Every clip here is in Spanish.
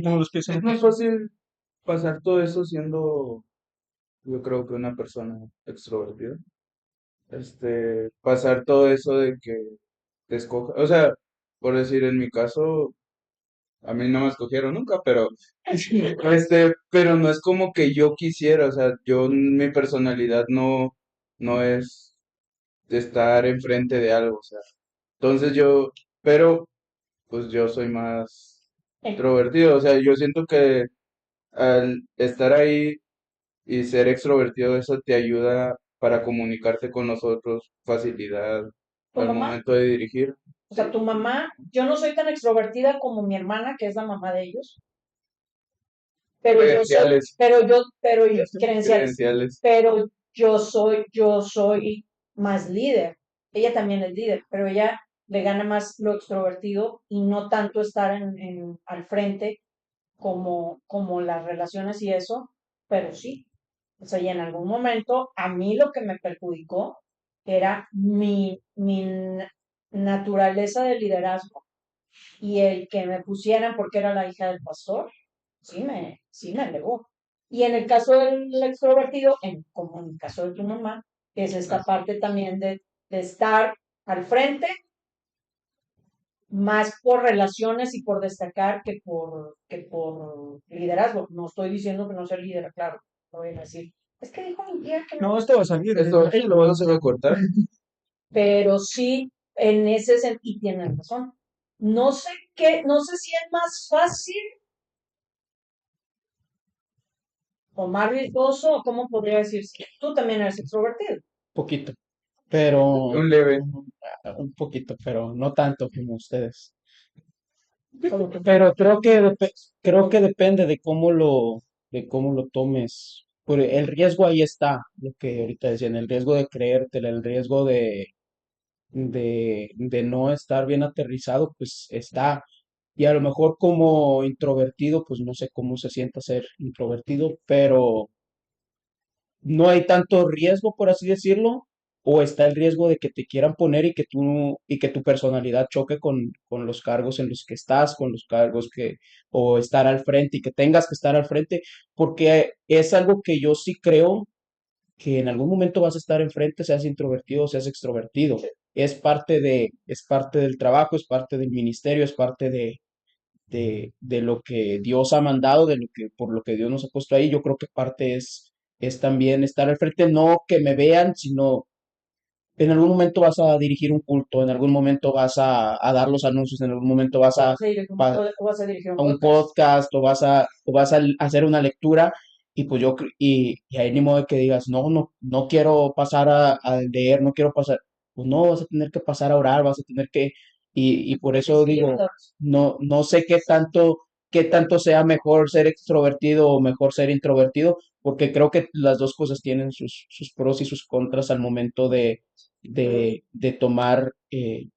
Como los que Es más fácil pasar todo eso siendo, yo creo que una persona extrovertida. Pasar todo eso de que te escoja, o sea, por decir en mi caso, a mí no me escogieron nunca, pero, pero no es como que yo quisiera, o sea, mi personalidad no es de estar enfrente de algo, o sea, entonces pero, pues yo soy más introvertido, o sea, yo siento que al estar ahí y ser extrovertido, eso te ayuda para comunicarte con nosotros, facilidad ¿Tu al mamá? momento de dirigir. O sea, tu mamá, yo no soy tan extrovertida como mi hermana, que es la mamá de ellos, pero yo soy, Credenciales, credenciales, credenciales. pero yo soy más líder. Ella también es líder, pero ella le gana más lo extrovertido y no tanto estar al frente como las relaciones y eso, pero sí. O sea, y en algún momento a mí lo que me perjudicó era mi naturaleza de liderazgo y el que me pusieran porque era la hija del pastor, sí me negó. Y en el caso del extrovertido, como en el caso de tu mamá, es esta parte también de estar al frente, más por relaciones y por destacar que por liderazgo. No estoy diciendo que no sea líder, claro, no voy a decir. Es que dijo mi tía que no. No, esto va a salir. Esto lo vas a hacer cortar. Pero sí, en ese sentido, y tienen razón. No sé si es más fácil o más riesgoso, o cómo podría decirse. Tú también eres extrovertido. Poquito, pero Un leve. un poquito, pero no tanto como ustedes. Como tú. Pero creo que depende de cómo lo tomes. El riesgo ahí está, lo que ahorita decían, el riesgo de creértela, el riesgo de no estar bien aterrizado, pues está. Y a lo mejor como introvertido, pues no sé cómo se sienta ser introvertido, pero no hay tanto riesgo, por así decirlo, o está el riesgo de que te quieran poner y que tu personalidad choque con los cargos en los que estás, con los cargos o estar al frente y que tengas que estar al frente, porque es algo que yo sí creo que en algún momento vas a estar enfrente, seas introvertido o seas extrovertido. Es parte del trabajo, es parte del ministerio, es parte de lo que Dios ha mandado, por lo que Dios nos ha puesto ahí. Yo creo que parte es también estar al frente, no que me vean, sino en algún momento vas a dirigir un culto, en algún momento vas a dar los anuncios, en algún momento va- O vas a dirigir un a un podcast. podcast o vas a hacer una lectura y pues y ahí ni modo de que digas, no quiero pasar a leer, no quiero pasar, pues no, vas a tener que pasar a orar, vas a tener que, y por eso digo, no sé qué tanto sea mejor ser extrovertido o mejor ser introvertido, porque creo que las dos cosas tienen sus pros y sus contras al momento de tomar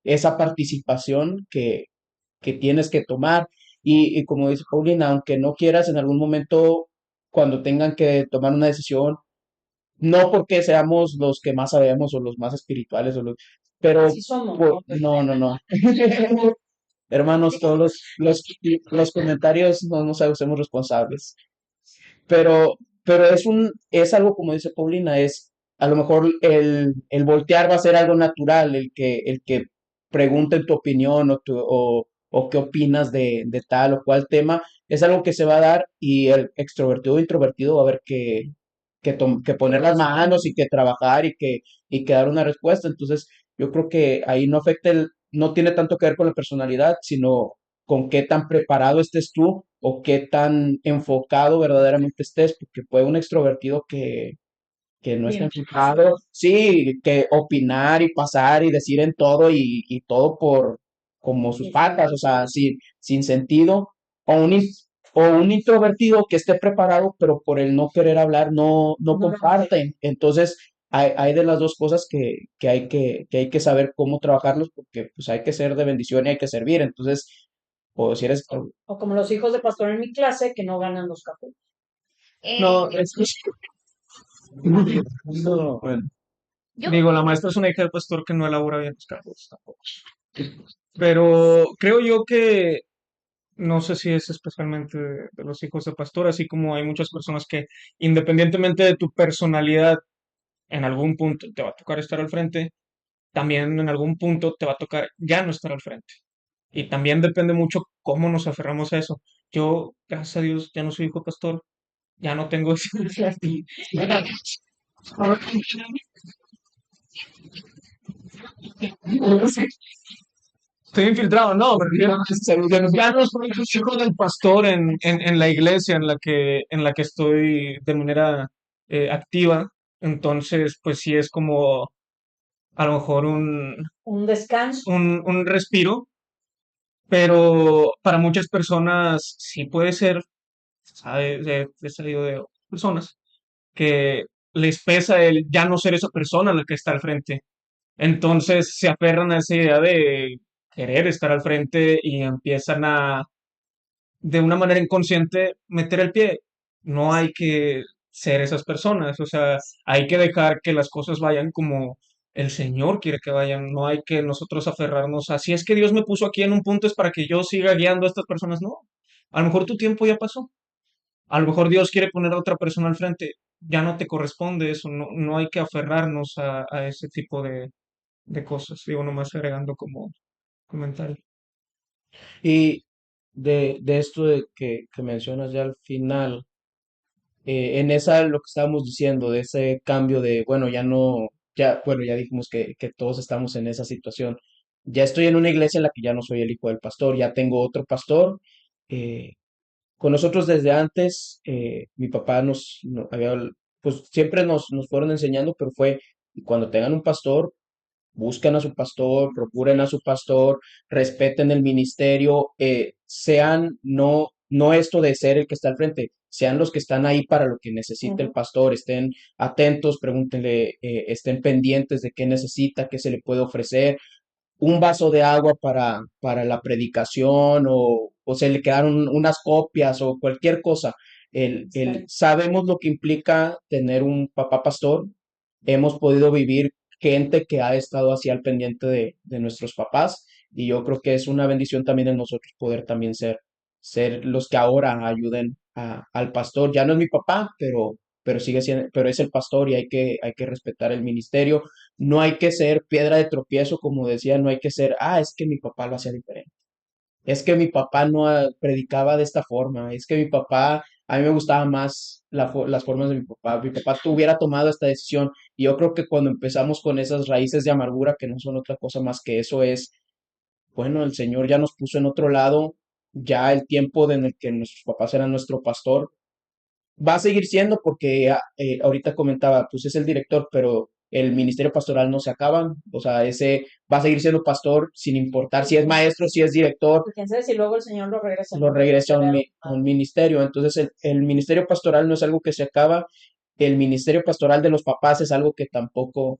esa participación que tienes que tomar. Y como dice Paulina, aunque no quieras, en algún momento, cuando tengan que tomar una decisión, no porque seamos los que más sabemos o los más espirituales, pero Así somos, ¿no? no. Hermanos, todos los comentarios no nos hacemos responsables. Pero es algo, como dice Paulina, es a lo mejor el voltear va a ser algo natural, el que pregunten tu opinión o qué opinas de tal o cual tema, es algo que se va a dar y el extrovertido o introvertido va a haber que poner las manos y que trabajar y que dar una respuesta. Entonces, yo creo que ahí no tiene tanto que ver con la personalidad, sino con qué tan preparado estés tú o qué tan enfocado verdaderamente estés, porque puede un extrovertido que no está Bien. enfocado, sí, que opinar y pasar y decir en todo y todo por como sus patas, o sea, sin sentido, o o un introvertido que esté preparado, pero por el no querer hablar no comparten. Entonces, hay de las dos cosas que hay que saber cómo trabajarlos, porque pues hay que ser de bendición y hay que servir. Entonces, o si eres, O como los hijos de pastor en mi clase que no ganan los cafés. no, es que No, bueno. Digo, la maestra es una hija del pastor que no elabora bien los cargos tampoco. Pero creo yo que, no sé si es especialmente de los hijos de pastor, así como hay muchas personas que, independientemente de tu personalidad, en algún punto te va a tocar estar al frente, también en algún punto te va a tocar ya no estar al frente. Y también depende mucho cómo nos aferramos a eso. Yo, gracias a Dios, ya no soy hijo de pastor, ya no tengo ese... Estoy infiltrado, no, pero ya no soy hijo del pastor en la iglesia en la que estoy de manera activa. Entonces, pues sí es como a lo mejor Un descanso. un respiro, pero para muchas personas sí puede ser, ¿sabes? He salido de personas que les pesa el ya no ser esa persona la que está al frente. Entonces se aferran a esa idea de querer estar al frente y empiezan a, de una manera inconsciente, meter el pie. No hay que ser esas personas, o sea, hay que dejar que las cosas vayan como el Señor quiere que vayan, no hay que nosotros aferrarnos a, si es que Dios me puso aquí en un punto es para que yo siga guiando a estas personas, no. A lo mejor tu tiempo ya pasó, a lo mejor Dios quiere poner a otra persona al frente, ya no te corresponde eso, no hay que aferrarnos a ese tipo de cosas, digo, nomás agregando como comentario. y de esto que mencionas ya al final, en esa lo que estábamos diciendo, de ese cambio de, bueno, ya no, ya, bueno, ya dijimos que todos estamos en esa situación. Ya estoy en una iglesia en la que ya no soy el hijo del pastor, ya tengo otro pastor. eh, con nosotros desde antes, mi papá había, pues siempre nos fueron enseñando, pero fue, cuando tengan un pastor, busquen a su pastor, procuren a su pastor, respeten el ministerio, sean no esto de ser el que está al frente, sean los que están ahí para lo que necesite el Ujú. pastor, estén atentos, pregúntenle, estén pendientes de qué necesita, qué se le puede ofrecer, un vaso de agua para la predicación o se le quedaron unas copias o cualquier cosa. Está Sabemos lo que implica tener un papá pastor, hemos podido vivir gente que ha estado así al pendiente de nuestros papás y yo creo que es una bendición también en nosotros poder también ser los que ahora ayuden al pastor. Ya no es mi papá, pero sigue siendo, pero es el pastor y hay que respetar el ministerio. No hay que ser piedra de tropiezo, como decía, no hay que ser, es que mi papá lo hacía diferente. Es que mi papá no predicaba de esta forma. Es que mi papá, a mí me gustaba más las formas de mi papá. Mi papá hubiera tomado esta decisión. Y yo creo que cuando empezamos con esas raíces de amargura, que no son otra cosa más que eso, es, bueno, el Señor ya nos puso en otro lado, ya el tiempo en el que nuestros papás eran nuestro pastor, va a seguir siendo porque ahorita comentaba, pues es el director, pero el ministerio pastoral no se acaba, o sea, ese va a seguir siendo pastor sin importar si es maestro, si es director, y quién sabe si luego el Señor lo regresa, lo ¿no? regresa a un ministerio. Entonces, el ministerio pastoral no es algo que se acaba, el ministerio pastoral de los papás es algo que tampoco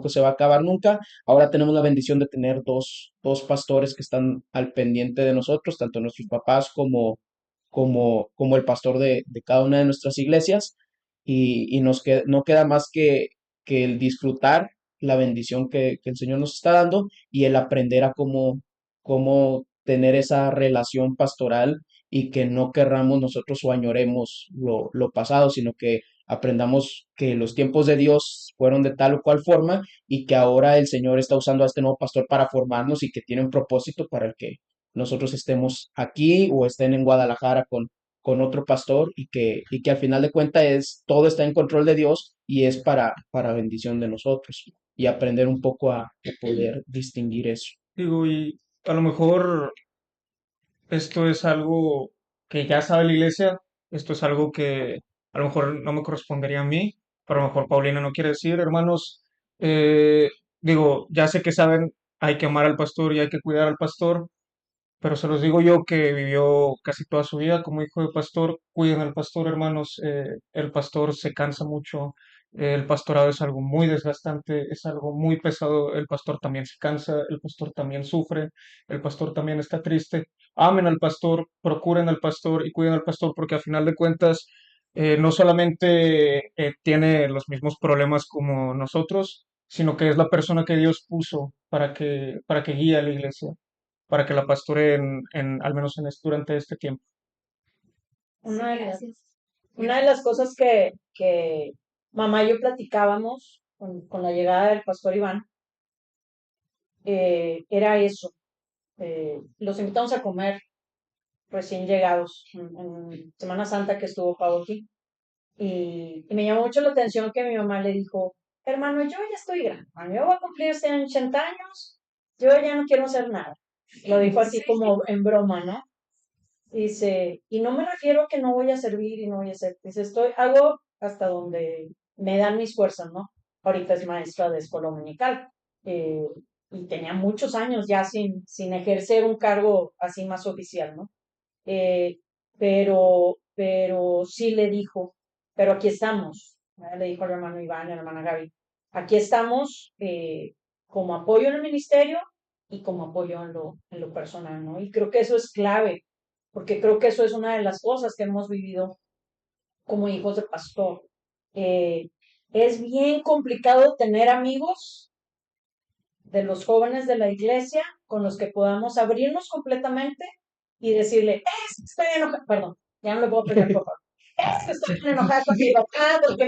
se va a acabar nunca. Ahora tenemos la bendición de tener dos pastores que están al pendiente de nosotros, tanto nuestros papás como el pastor de cada una de nuestras iglesias. Y no queda más que el disfrutar la bendición que el Señor nos está dando y el aprender a cómo tener esa relación pastoral y que no querramos nosotros o añoremos lo pasado, sino que aprendamos que los tiempos de Dios fueron de tal o cual forma y que ahora el Señor está usando a este nuevo pastor para formarnos y que tiene un propósito para el que nosotros estemos aquí o estén en Guadalajara con otro pastor y que al final de cuentas todo está en control de Dios y es para bendición de nosotros y aprender un poco a poder distinguir eso. Digo, y a lo mejor esto es algo que ya sabe la iglesia, esto es algo que a lo mejor no me correspondería a mí, pero a lo mejor Paulina no quiere decir, hermanos, eh, digo, ya sé que saben, hay que amar al pastor y hay que cuidar al pastor, pero se los digo yo que vivió casi toda su vida como hijo de pastor. Cuiden al pastor, hermanos. El pastor se cansa mucho. El pastorado es algo muy desgastante, es algo muy pesado. El pastor también se cansa, el pastor también sufre, el pastor también está triste. Amen al pastor, procuren al pastor y cuiden al pastor porque a final de cuentas no solamente tiene los mismos problemas como nosotros, sino que es la persona que Dios puso para que guíe a la iglesia para que la pastoreen al menos durante este tiempo. Una Sí, de las, gracias. una de las cosas que mamá y yo platicábamos con la llegada del pastor Iván, era eso. Los invitamos a comer recién llegados en Semana Santa que estuvo Pau aquí. Y me llamó mucho la atención que mi mamá le dijo, hermano, yo ya estoy grande, hermano, yo voy a cumplir 80 años, yo ya no quiero hacer nada. Lo dijo así Sí, como en broma, ¿no? Dice, y no me refiero a que no voy a servir y no voy a hacer, dice, hago hasta donde me dan mis fuerzas, ¿no? Ahorita es maestra de escuela dominical, eh, y tenía muchos años ya sin ejercer un cargo así más oficial, ¿no? Eh, pero sí le dijo, pero aquí estamos, ¿verdad? Le dijo al hermano Iván, a la hermana Gaby, aquí estamos como apoyo en el ministerio y como apoyo en lo personal, ¿no? Y creo que eso es clave, porque creo que eso es una de las cosas que hemos vivido como hijos de pastor. Eh, es bien complicado tener amigos de los jóvenes de la iglesia con los que podamos abrirnos completamente y decirle, es que estoy enojada, perdón, ya no le puedo pegar por favor, es que estoy bien enojada con mi papá porque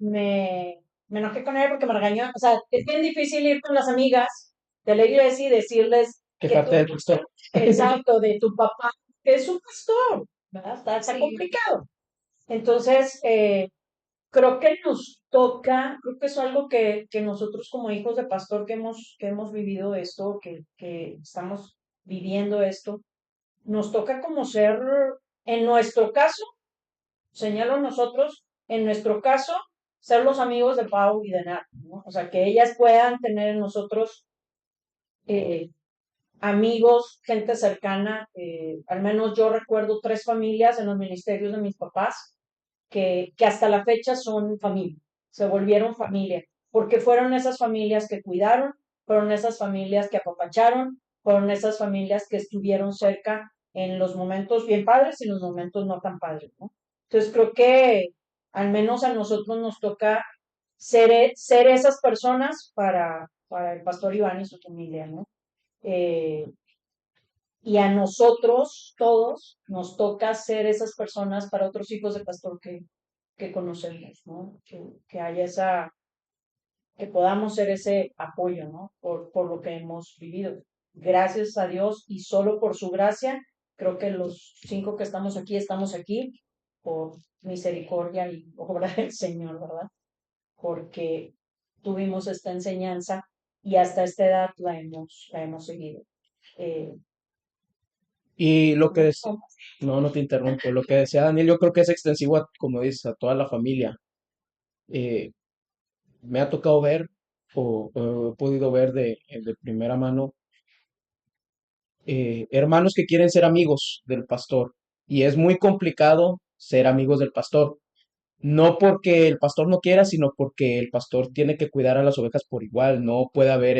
me enojé con él porque me regañó. O sea, es bien difícil ir con las amigas de la iglesia y decirles que Quejarte del pastor. exacto, de tu papá, que es un pastor, ¿verdad? Está sí, complicado. Entonces, creo que nos toca, creo que es algo que nosotros como hijos de pastor que hemos vivido esto, que estamos viviendo esto, nos toca como ser, en nuestro caso, señalo nosotros, en nuestro caso, ser los amigos de Pau y de Nat, ¿no? O sea, que ellas puedan tener en nosotros eh, amigos, gente cercana. Al menos yo recuerdo 3 familias en los ministerios de mis papás que hasta la fecha son familia, se volvieron familia, porque fueron esas familias que cuidaron, fueron esas familias que apapacharon, fueron esas familias que estuvieron cerca en los momentos bien padres y en los momentos no tan padres, ¿no? Entonces creo que al menos a nosotros nos toca ser esas personas para el pastor Iván y su familia, ¿no? Eh, y a nosotros todos nos toca ser esas personas para otros hijos de pastor que conocemos, ¿no? Que haya que podamos ser ese apoyo, ¿no? Por lo que hemos vivido. Gracias a Dios y solo por su gracia, creo que los 5 que estamos aquí por misericordia y obra del Señor, ¿verdad? Porque tuvimos esta enseñanza y hasta esta edad la hemos seguido. Eh, Y lo que ¿no? es, no, no te interrumpo, lo que decía Daniel, yo creo que es extensivo, como dices, a toda la familia. Eh, Me ha tocado ver o he podido ver de primera mano hermanos que quieren ser amigos del pastor y es muy complicado ser amigos del pastor. No porque el pastor no quiera, sino porque el pastor tiene que cuidar a las ovejas por igual. No puede haber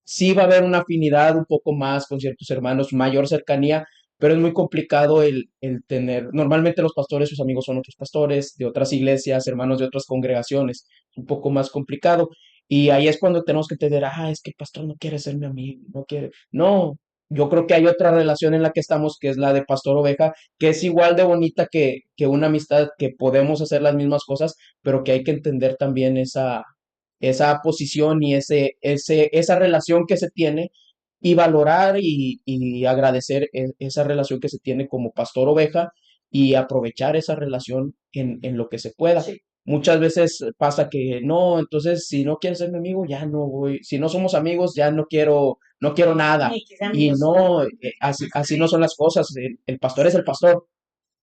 sí va a haber una afinidad un poco más con ciertos hermanos, mayor cercanía, pero es muy complicado el tener, normalmente los pastores, sus amigos son otros pastores de otras iglesias, hermanos de otras congregaciones, es un poco más complicado. Y ahí es cuando tenemos que entender, es que el pastor no quiere ser mi amigo, no quiere. No, yo creo que hay otra relación en la que estamos, que es la de pastor-oveja, que es igual de bonita que una amistad, que podemos hacer las mismas cosas, pero que hay que entender también esa posición y esa relación que se tiene y valorar y agradecer esa relación que se tiene como pastor oveja y aprovechar esa relación en lo que se pueda. Sí, muchas veces pasa que no, entonces si no quieres ser mi amigo, ya no voy, si no somos amigos, ya no quiero nada. Ni que sean Y amigos. no, así no son las cosas. El pastor es el pastor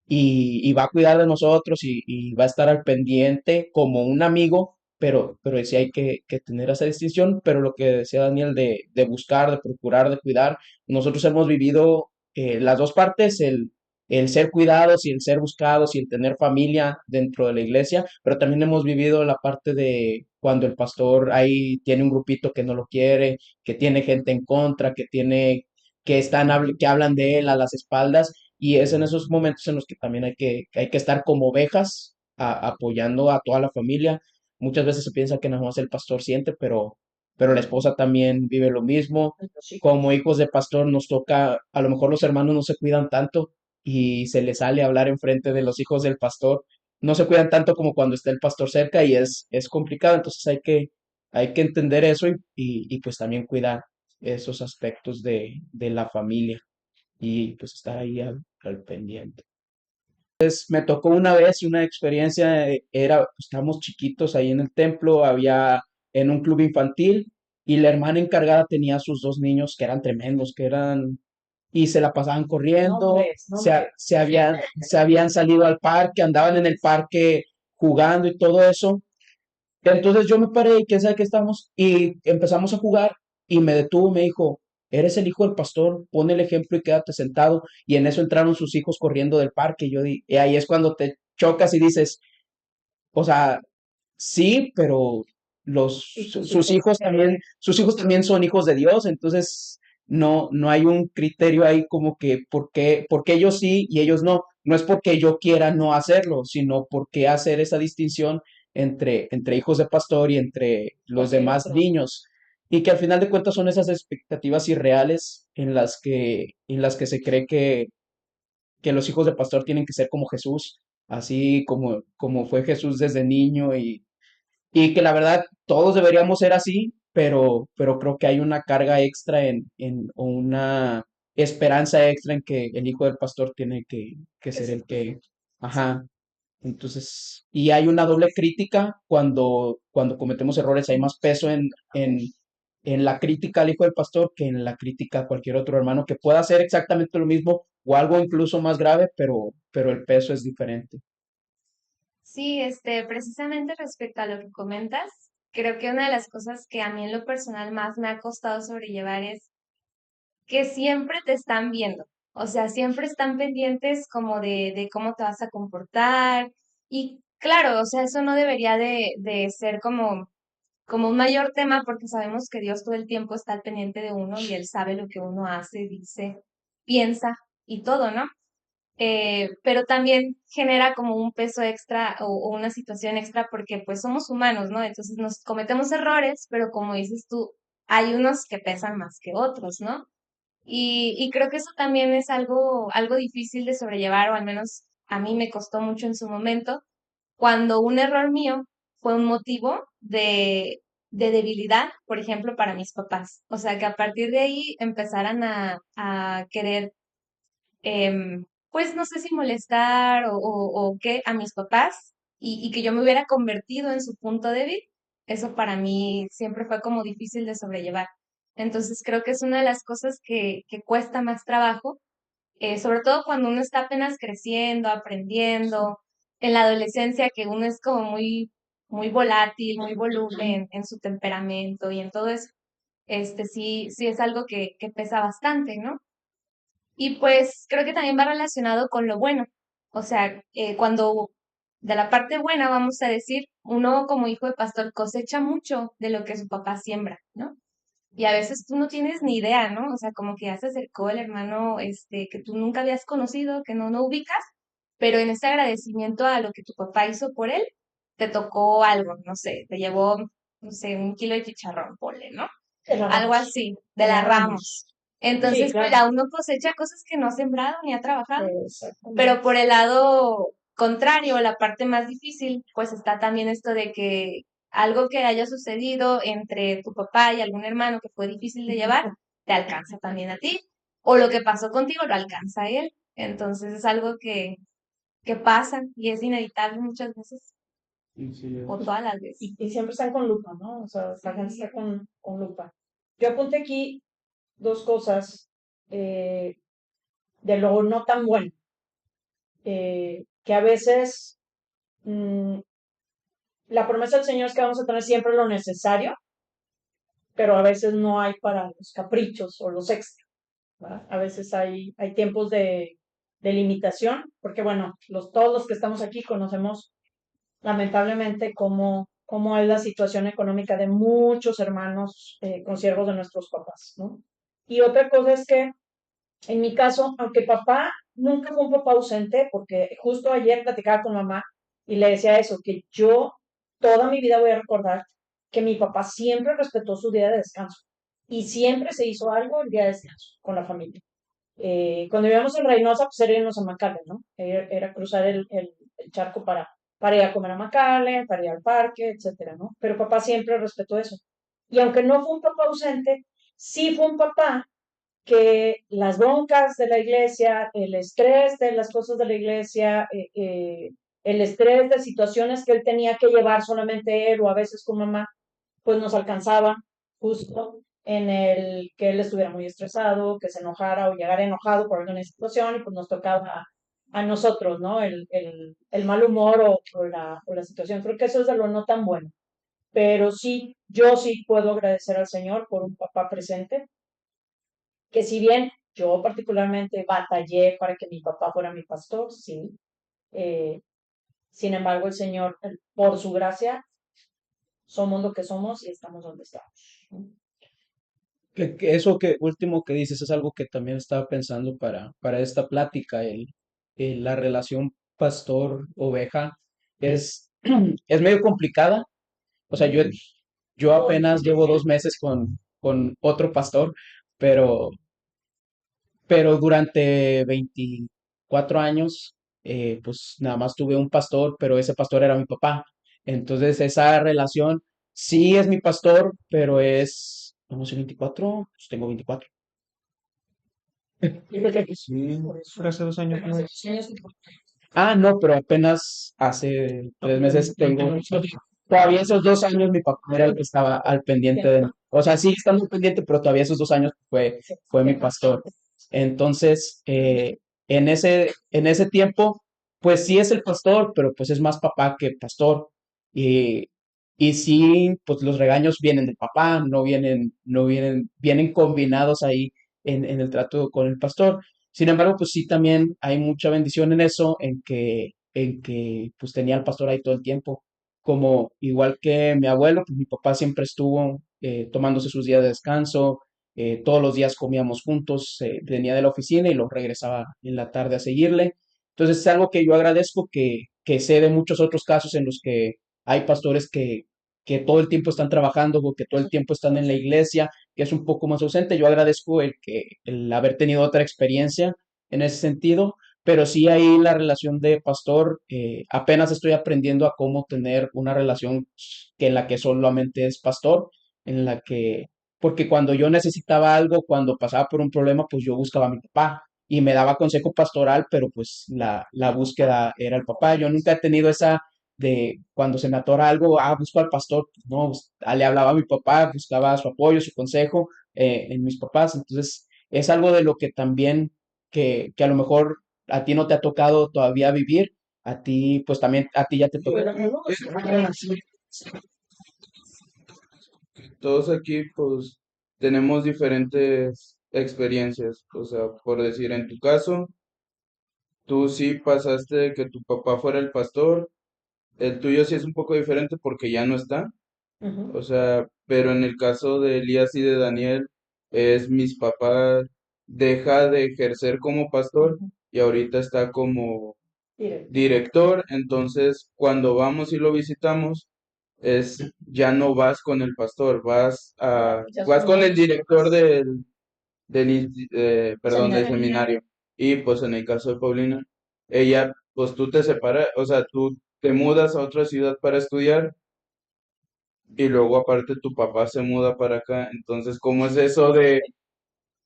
y va a cuidar de nosotros y va a estar al pendiente como un amigo, pero sí hay que tener esa distinción, pero lo que decía Daniel de buscar, de procurar, de cuidar, nosotros hemos vivido las dos partes, el ser cuidados y el ser buscados y el tener familia dentro de la iglesia, pero también hemos vivido la parte de cuando el pastor ahí tiene un grupito que no lo quiere, que tiene gente en contra, que hablan de él a las espaldas y es en esos momentos en los que también hay que estar como ovejas apoyando a toda la familia. Muchas veces se piensa que nada más el pastor siente, pero la esposa también vive lo mismo. Como hijos de pastor nos toca, a lo mejor los hermanos no se cuidan tanto y se les sale a hablar enfrente de los hijos del pastor. No se cuidan tanto como cuando está el pastor cerca y es complicado, entonces hay que entender eso y pues también cuidar esos aspectos de la familia y pues estar ahí al pendiente. Pues me tocó una vez una experiencia, estábamos chiquitos ahí en el templo, había en un club infantil y la hermana encargada tenía a sus dos niños que eran tremendos, y se la pasaban corriendo, Nombres, nombres. se habían salido al parque, andaban en el parque jugando y todo eso. Entonces yo me paré y quién sabe qué estamos y empezamos a jugar y me detuvo y me dijo, eres el hijo del pastor, pon el ejemplo y quédate sentado. Y en eso entraron sus hijos corriendo del parque y ahí es cuando te chocas y dices, o sea, sí, pero Y tus hijos. sus hijos también son hijos de Dios, entonces no hay un criterio ahí como que por qué ellos sí y ellos no. No es porque yo quiera no hacerlo, sino porque hacer esa distinción entre hijos de pastor y entre los Cualquier demás otro. niños. Y que al final de cuentas son esas expectativas irreales en las que se cree que los hijos de pastor tienen que ser como Jesús, así como fue Jesús desde niño y que la verdad todos deberíamos ser así, pero creo que hay una carga extra o una esperanza extra en que el hijo del pastor tiene que ser el que, ajá, entonces, y hay una doble crítica cuando cometemos errores, hay más peso en la crítica al hijo del pastor que en la crítica a cualquier otro hermano que pueda hacer exactamente lo mismo o algo incluso más grave, pero el peso es diferente. Sí, precisamente respecto a lo que comentas, creo que una de las cosas que a mí en lo personal más me ha costado sobrellevar es que siempre te están viendo, o sea, siempre están pendientes como de cómo te vas a comportar y claro, o sea, eso no debería de ser como un mayor tema porque sabemos que Dios todo el tiempo está al pendiente de uno y Él sabe lo que uno hace, dice, piensa y todo, ¿no? Pero también genera como un peso extra o una situación extra porque pues somos humanos, ¿no? Entonces nos cometemos errores, pero como dices tú, hay unos que pesan más que otros, ¿no? Y creo que eso también es algo difícil de sobrellevar, o al menos a mí me costó mucho en su momento, cuando un error mío fue un motivo de debilidad, por ejemplo, para mis papás. O sea, que a partir de ahí empezaran a querer pues no sé si molestar o qué a mis papás y que yo me hubiera convertido en su punto débil, eso para mí siempre fue como difícil de sobrellevar. Entonces creo que es una de las cosas que cuesta más trabajo, sobre todo cuando uno está apenas creciendo, aprendiendo, en la adolescencia que uno es como muy volátil, muy voluble en su temperamento y en todo eso. Sí es algo que pesa bastante, ¿no? Y pues creo que también va relacionado con lo bueno. O sea, cuando de la parte buena, vamos a decir, uno como hijo de pastor cosecha mucho de lo que su papá siembra, ¿no? Y a veces tú no tienes ni idea, ¿no? O sea, como que ya se acercó el hermano que tú nunca habías conocido, que no ubicas, pero en ese agradecimiento a lo que tu papá hizo por él, te tocó algo, no sé, te llevó, no sé, 1 kilo de chicharrón, ponle, ¿no? De la Algo Ramos. así, De de la la Ramos. Ramos. Sí, Entonces, pues claro. ya uno cosecha cosas que no ha sembrado ni ha trabajado. Exactamente. Pero por el lado contrario, la parte más difícil, pues está también esto de que algo que haya sucedido entre tu papá y algún hermano que fue difícil de llevar, te alcanza también a ti. O lo que pasó contigo lo alcanza a él. Entonces es algo que pasa y es inevitable muchas veces. Y sí, o todas las veces. Y siempre están con lupa, ¿no? O sea, la gente está con lupa. Yo apunté aquí dos cosas de lo no tan bueno, que a veces mm, la promesa del Señor es que vamos a tener siempre lo necesario, pero a veces no hay para los caprichos o los extras, ¿verdad? A veces hay tiempos de limitación, porque bueno, todos los que estamos aquí conocemos lamentablemente cómo es la situación económica de muchos hermanos consiervos de nuestros papás, ¿no? Y otra cosa es que en mi caso, aunque papá nunca fue un papá ausente, porque justo ayer platicaba con mamá y le decía eso, que yo toda mi vida voy a recordar que mi papá siempre respetó su día de descanso y siempre se hizo algo el día de descanso con la familia. Cuando vivíamos en Reynosa, pues era irnos a McAllen, ¿no? Era cruzar el charco para ir a comer a McAllen, para ir al parque, etcétera, ¿no? Pero papá siempre respetó eso. Y aunque no fue un papá ausente, sí fue un papá que las broncas de la iglesia, el estrés de las cosas de la iglesia, el estrés de situaciones que él tenía que llevar solamente él o a veces con mamá, pues nos alcanzaba justo en el que él estuviera muy estresado, que se enojara o llegara enojado por alguna situación y pues nos tocaba a nosotros, ¿no? El mal humor o la situación. Creo que eso es de lo no tan bueno. Pero sí, yo sí puedo agradecer al Señor por un papá presente que si bien yo particularmente batallé para que mi papá fuera mi pastor, sí, eh, sin embargo el Señor, por su gracia, somos lo que somos y estamos donde estamos. Eso que último que dices es algo que también estaba pensando para esta plática, la relación pastor-oveja es, es medio complicada. O sea, yo apenas llevo 2 meses con otro pastor, pero durante 24 años, pues nada más tuve un pastor, pero ese pastor era mi papá. Entonces esa relación sí es mi pastor, pero no sé, 24, pues tengo 24. sí. Por eso, Fue hace 2 años, ¿no? Ah, no, pero apenas hace 3 meses tengo. Todavía esos 2 años mi papá era el que estaba al pendiente de. O sea, sí estando pendiente, pero todavía esos 2 años fue mi pastor. Entonces, en ese tiempo, pues sí es el pastor, pero pues es más papá que pastor. Y, y sí, pues los regaños vienen del papá, no vienen combinados ahí en el trato con el pastor. Sin embargo, pues sí también hay mucha bendición en eso, en que pues tenía al pastor ahí todo el tiempo. Como igual que mi abuelo, pues mi papá siempre estuvo tomándose sus días de descanso, todos los días comíamos juntos, venía de la oficina y lo regresaba en la tarde a seguirle. Entonces es algo que yo agradezco que sé de muchos otros casos en los que hay pastores que todo el tiempo están trabajando o que todo el tiempo están en la iglesia, que es un poco más ausente. Yo agradezco el haber tenido otra experiencia en ese sentido, pero sí ahí la relación de pastor, apenas estoy aprendiendo a cómo tener una relación que en la que solamente es pastor, en la que, porque cuando yo necesitaba algo, cuando pasaba por un problema, pues yo buscaba a mi papá y me daba consejo pastoral, pero pues la búsqueda era el papá. Yo nunca he tenido esa de cuando se me atora algo, busco al pastor, pues no, le hablaba a mi papá, buscaba su apoyo, su consejo en mis papás. Entonces, es algo de lo que también, que a lo mejor a ti no te ha tocado todavía vivir, a ti, pues también, a ti ya te tocó. Todos aquí, pues, tenemos diferentes experiencias. O sea, por decir, en tu caso, tú sí pasaste de que tu papá fuera el pastor. El tuyo sí es un poco diferente porque ya no está. Ujú, O sea, pero en el caso de Elías y de Daniel, es mis papás deja de ejercer como pastor ujú. y ahorita está como Directo. director. Entonces, cuando vamos y lo visitamos, ya no vas con el pastor, Ya vas son con el dos. director perdón, del Seminario. seminario. Y pues en el caso de Paulina, ella, pues tú te separas, o sea, tú te mudas a otra ciudad para estudiar y luego aparte tu papá se muda para acá. Entonces, ¿cómo es eso de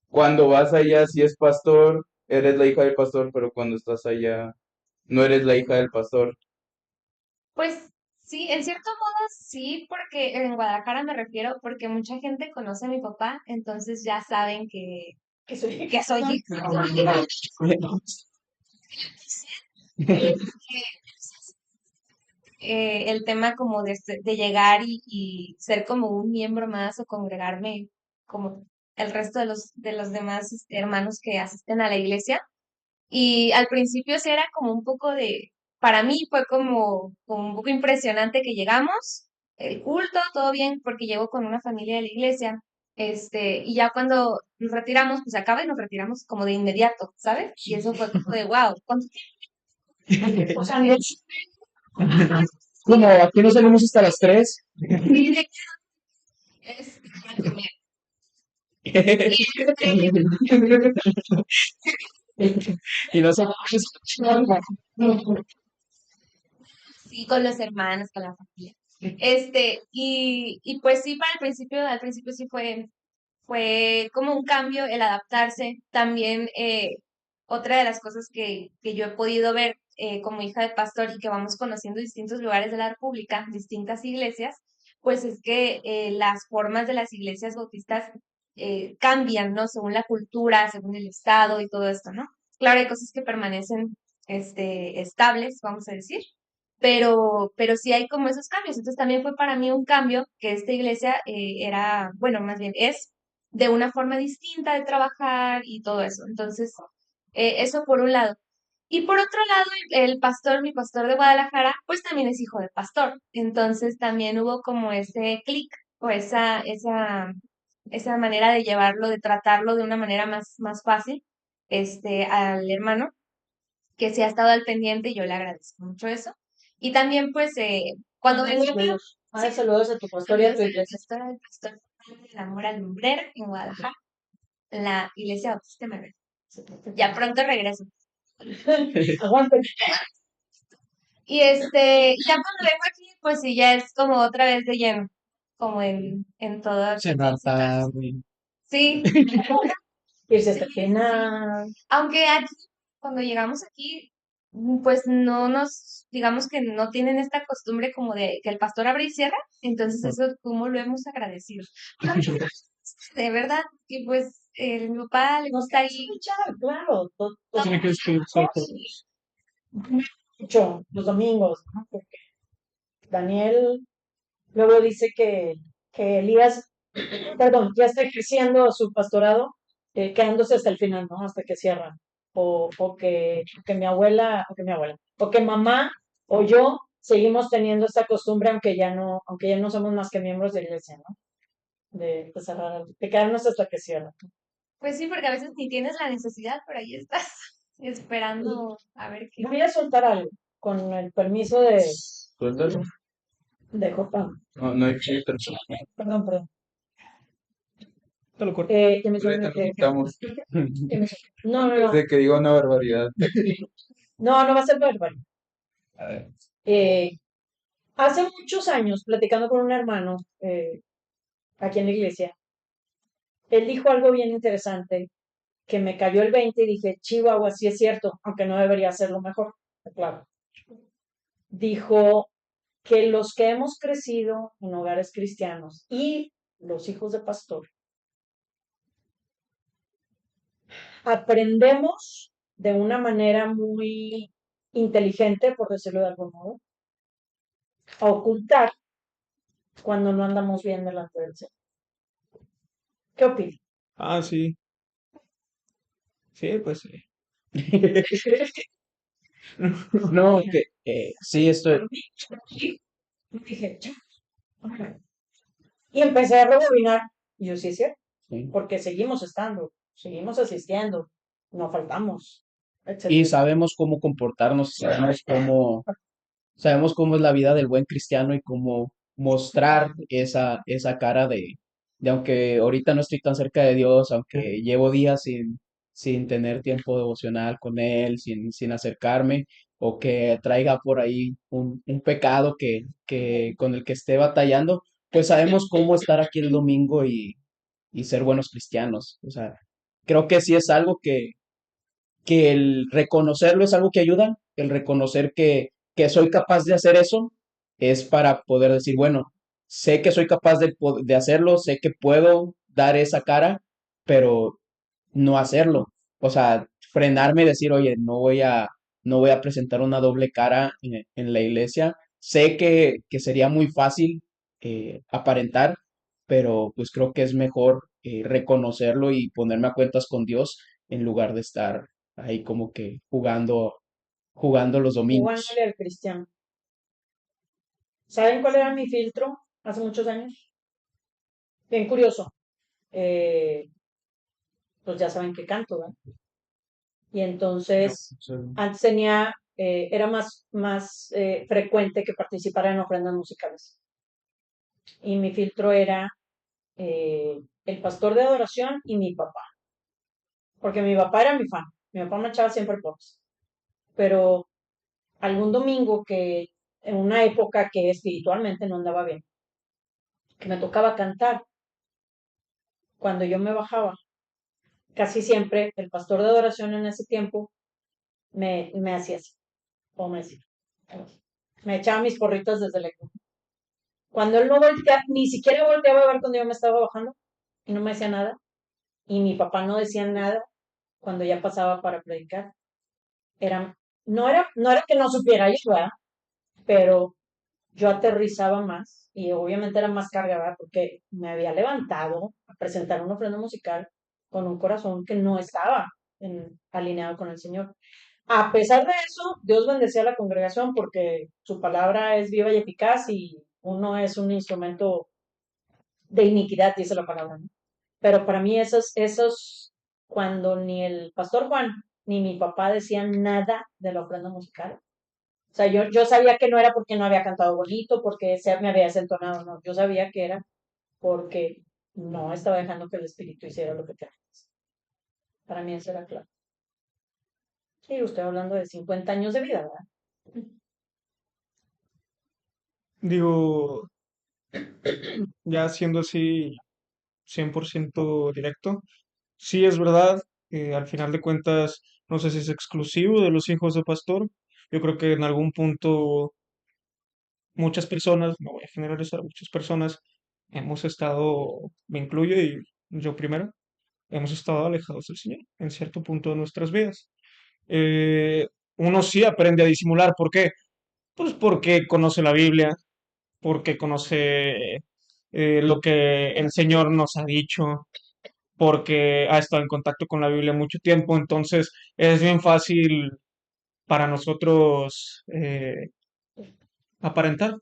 cuando vas allá, si es pastor, eres la hija del pastor, pero cuando estás allá, no eres la hija del pastor? Pues Sí, en cierto modo sí, porque en Guadalajara me refiero, porque mucha gente conoce a mi papá, entonces ya saben Que soy que soy hija. El tema como de llegar y ser como un miembro más o congregarme como el resto de los demás hermanos que asisten a la iglesia. Y al principio sí era como un poco para mí fue como un poco impresionante que llegamos, el culto, todo bien, porque llego con una familia de la iglesia. Y ya cuando nos retiramos, pues acaba y nos retiramos como de inmediato, ¿sabes? Y eso fue como de wow, ¿cuánto o sea, no, Como aquí nos salimos hasta las 3. tiempo es para comer? Y no sé. Sí, con los hermanos, con la familia. Y pues sí, al principio sí fue como un cambio el adaptarse. También otra de las cosas que yo he podido ver como hija de pastor y que vamos conociendo distintos lugares de la República, distintas iglesias, pues es que las formas de las iglesias bautistas cambian, ¿no? Según la cultura, según el estado y todo esto, ¿no? Claro, hay cosas que permanecen estables, vamos a decir, pero sí hay como esos cambios. Entonces también fue para mí un cambio que esta iglesia era, bueno, más bien es de una forma distinta de trabajar y todo eso. Entonces, eso por un lado. Y por otro lado, el pastor, mi pastor de Guadalajara, pues también es hijo de pastor. Entonces también hubo como ese clic o esa manera de llevarlo, de tratarlo de una manera más fácil, al hermano que sí ha estado al pendiente y yo le agradezco mucho eso. Y también, pues, cuando vengo aquí, saludos. sí, Saludos a tu pastor y a saludos tu a la iglesia. pastora del pastor del Amor a Lumbrera en Guadalajara, en la iglesia Bautista Manuel. Ya pronto regreso. Aguanta. Ya cuando vengo aquí, pues sí, ya es como otra vez de lleno, como en todas Cenar las etapas. tarde. Sí, Irse sí, hasta el sí, sí. final. Aunque aquí, cuando llegamos aquí, pues no digamos que no tienen esta costumbre como de que el pastor abre y cierra, entonces eso como lo hemos agradecido. De verdad, y pues mi papá le Nos gusta queremos ahí. escuchar, claro. Tiene que Mucho los domingos, ¿no? Porque Daniel luego dice que Elías, perdón, ya está ejerciendo su pastorado, quedándose hasta el final, ¿no? Hasta que cierran. O que o que mamá o yo seguimos teniendo esta costumbre, aunque ya no somos más que miembros de iglesia, ¿no? De cerrar, de quedarnos hasta que cierran. Pues sí, porque a veces ni tienes la necesidad, pero ahí estás Y esperando a ver qué. voy a soltar algo, con el permiso Suéltalo. de Jopa. No, no hay filtro. Perdón, perdón. Te lo corto. Que me Ahorita suene lo quitamos. que me suene. No, no, no. Antes de que diga una barbaridad. No, no va a ser bárbaro. A ver. Eh, Hace muchos años, platicando con un hermano aquí en la iglesia, él dijo algo bien interesante que me cayó el 20 y dije, Chihuahua, sí es cierto, aunque no debería ser lo mejor. Claro. Dijo que los que hemos crecido en hogares cristianos y los hijos de pastor, aprendemos de una manera muy inteligente, por decirlo de algún modo, a ocultar cuando no andamos bien delante del Señor. ¿Qué opinas? Ah, sí. Sí, pues sí. No, que sí, estoy. Dije, "Ya, ok". Y empecé a rebobinar. Y yo sí es cierto, Sí. porque seguimos estando, seguimos asistiendo, no faltamos, Y etcétera. sabemos cómo comportarnos, sabemos cómo es la vida del buen cristiano y cómo mostrar esa cara de aunque ahorita no estoy tan cerca de Dios, aunque llevo días sin tener tiempo devocional con Él, sin acercarme, o que traiga por ahí un pecado con el que esté batallando, pues sabemos cómo estar aquí el domingo y ser buenos cristianos. O sea, creo que sí es algo que el reconocerlo es algo que ayuda, el reconocer que soy capaz de hacer eso, es para poder decir, bueno, sé que soy capaz de hacerlo, sé que puedo dar esa cara, pero no hacerlo. O sea, frenarme y decir, oye, no voy a presentar una doble cara en la iglesia. Sé que sería muy fácil aparentar, pero pues creo que es mejor reconocerlo y ponerme a cuentas con Dios en lugar de estar ahí como que jugando los Jugándole domingos. al cristiano. ¿Saben cuál era mi filtro hace muchos años? Bien curioso. Eh, pues ya saben que canto, ¿verdad? Y No, entonces, antes era más frecuente que participara en ofrendas musicales. Y mi filtro era el pastor de adoración y mi papá. Porque mi papá era mi fan. Mi papá me echaba siempre porras. Pero algún domingo que, en una época que espiritualmente no andaba bien, que me tocaba cantar, cuando yo me bajaba, casi siempre el pastor de adoración en ese tiempo me hacía así, o me decía, me echaba mis porritas desde lejos. Cuando él no volteaba, ni siquiera volteaba a ver cuando yo me estaba bajando y no me decía nada, y mi papá no decía nada cuando ya pasaba para predicar. Era, no era que no supiera yo, ¿verdad? Pero yo aterrizaba más y obviamente era más cargada porque me había levantado a presentar una ofrenda musical con un corazón que no estaba alineado con el Señor. A pesar de eso, Dios bendecía a la congregación porque su palabra es viva y eficaz y uno es un instrumento de iniquidad, dice la palabra, ¿no? Pero para mí cuando ni el pastor Juan ni mi papá decían nada de la ofrenda musical, o sea, yo sabía que no era porque no había cantado bonito, porque me había desentonado, no. Yo sabía que era porque no estaba dejando que el espíritu hiciera lo que tenía que hacer. Para mí eso era claro. Y usted hablando de 50 años de vida, ¿verdad? Digo, ya siendo así 100% directo, sí es verdad, al final de cuentas, no sé si es exclusivo de los hijos de pastor. Yo creo que en algún punto muchas personas, no voy a generalizar, muchas personas hemos estado, me incluyo y yo primero, hemos estado alejados del Señor en cierto punto de nuestras vidas. Eh, Uno sí aprende a disimular. ¿Por qué? Pues porque conoce la Biblia, porque conoce lo que el Señor nos ha dicho, porque ha estado en contacto con la Biblia mucho tiempo. Entonces es bien fácil para nosotros aparentar.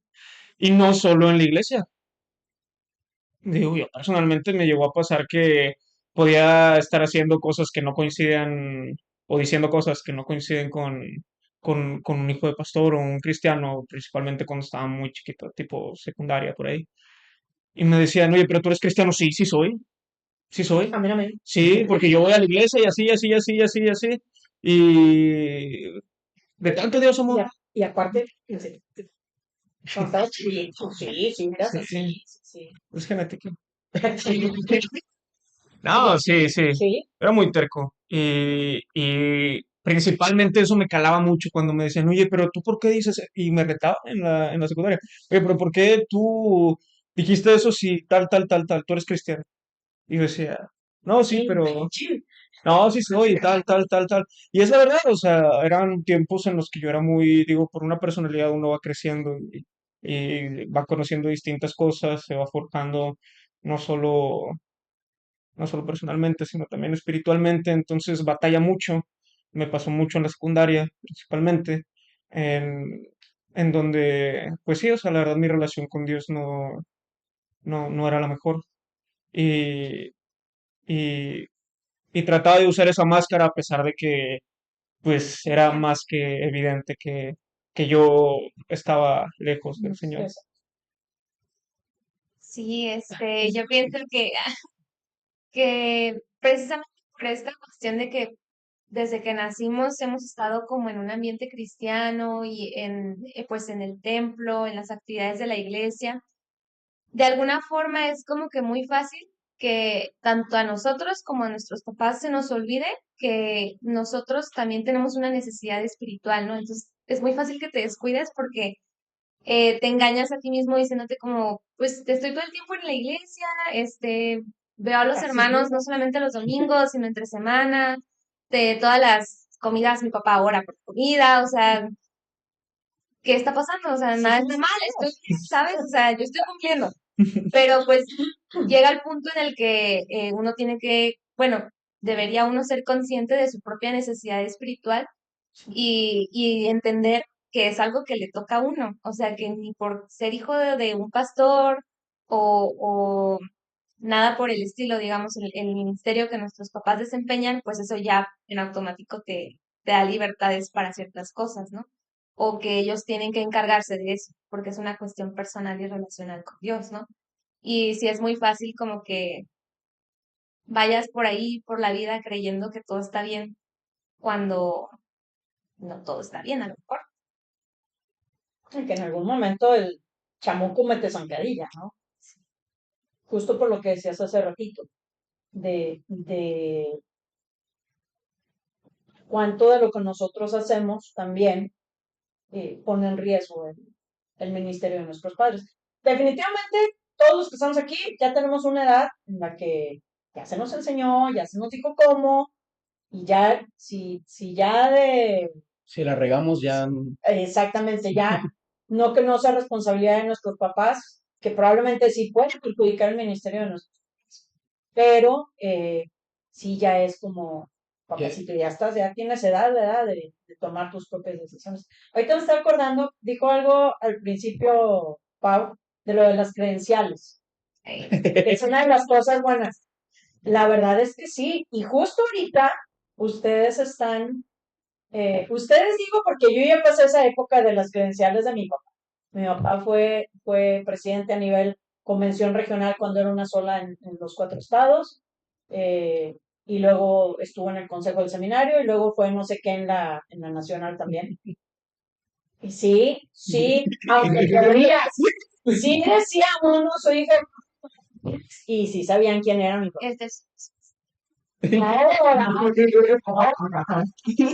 Y no solo en la iglesia. Digo, yo personalmente me llegó a pasar que podía estar haciendo cosas que no coincidan o diciendo cosas que no coinciden con un hijo de pastor o un cristiano, principalmente cuando estaba muy chiquito, tipo secundaria por ahí. Y me decían, oye, pero tú eres cristiano. Sí, sí soy, sí soy. A mí no me. Sí, porque yo voy a la iglesia y así, así, así, así, así. Y de tanto Dios Y, amor. y aparte, sí, cuando estaba chiquito, sí, sí, eras Sí, así, sí, es genética. sí. No, sí, sí, Sí, era muy terco. Y principalmente eso me calaba mucho cuando me decían, oye, pero tú ¿por qué dices? Y me retaban en la secundaria, oye, pero ¿por qué tú dijiste eso si tal, tal, tal, tal, tú eres cristiano? Y yo decía, no, sí, sí, pero, no, sí soy, tal, tal, tal, tal. Y es la verdad, o sea, eran tiempos en los que yo era muy, digo, por una personalidad uno va creciendo y va conociendo distintas cosas, se va forjando no solo no solo personalmente, sino también espiritualmente, entonces batalla mucho, me pasó mucho en la secundaria, principalmente, en, en donde, pues sí, o sea, la verdad mi relación con Dios no era la mejor y, y, y trataba de usar esa máscara a pesar de que, pues, era más que evidente que yo estaba lejos del Señor. eso. Sí, yo pienso que precisamente por esta cuestión de que desde que nacimos hemos estado como en un ambiente cristiano y pues en el templo, en las actividades de la iglesia, de alguna forma es como que muy fácil que tanto a nosotros como a nuestros papás se nos olvide que nosotros también tenemos una necesidad espiritual, ¿no? Entonces es muy fácil que te descuides porque te engañas a ti mismo diciéndote como, pues te estoy todo el tiempo en la iglesia, veo a los hermanos no solamente los domingos, sino entre semana, de todas las comidas, mi papá ora por comida, o sea, ¿qué está pasando? O sea, nada está mal, estoy bien, ¿sabes? O sea, yo estoy cumpliendo. Pero pues llega el punto en el que uno tiene que, bueno, debería uno ser consciente de su propia necesidad espiritual y entender que es algo que le toca a uno. O sea, que ni por ser hijo de un pastor o nada por el estilo, digamos, el ministerio que nuestros papás desempeñan, pues eso ya en automático te da libertades para ciertas cosas, ¿no? O que ellos tienen que encargarse de eso, porque es una cuestión personal y relacional con Dios, ¿no? Y si es muy fácil como que vayas por ahí, por la vida, creyendo que todo está bien, cuando no todo está bien, a lo mejor. Y que en algún momento el chamuco mete zancadilla, ¿no? Justo por lo que decías hace ratito, de cuánto de lo que nosotros hacemos también pone en riesgo el ministerio de nuestros padres. Definitivamente, todos los que estamos aquí ya tenemos una edad en la que ya se nos enseñó, ya se nos dijo cómo, y ya, si ya Si la regamos ya, exactamente, ya, no que no sea responsabilidad de nuestros papás, que probablemente sí puede perjudicar el ministerio de nuestros papás, pero sí ya es como, ya- papacito, ya estás, ya tienes edad, ¿verdad? De tomar tus propias decisiones. Ahorita me estoy acordando, dijo algo al principio, Pau, de lo de las credenciales. Es una de las cosas buenas. La verdad es que sí, y justo ahorita ustedes están ustedes digo porque yo ya pasé esa época de las credenciales de mi papá. Mi papá fue presidente a nivel convención regional cuando era una sola en los 4 estados, eh, y luego estuvo en el consejo del seminario y luego fue no sé qué en la nacional también. Y sí, sí, aunque todavía sí decía uno, su hija, y sí sabían quién era mi papá. Este es,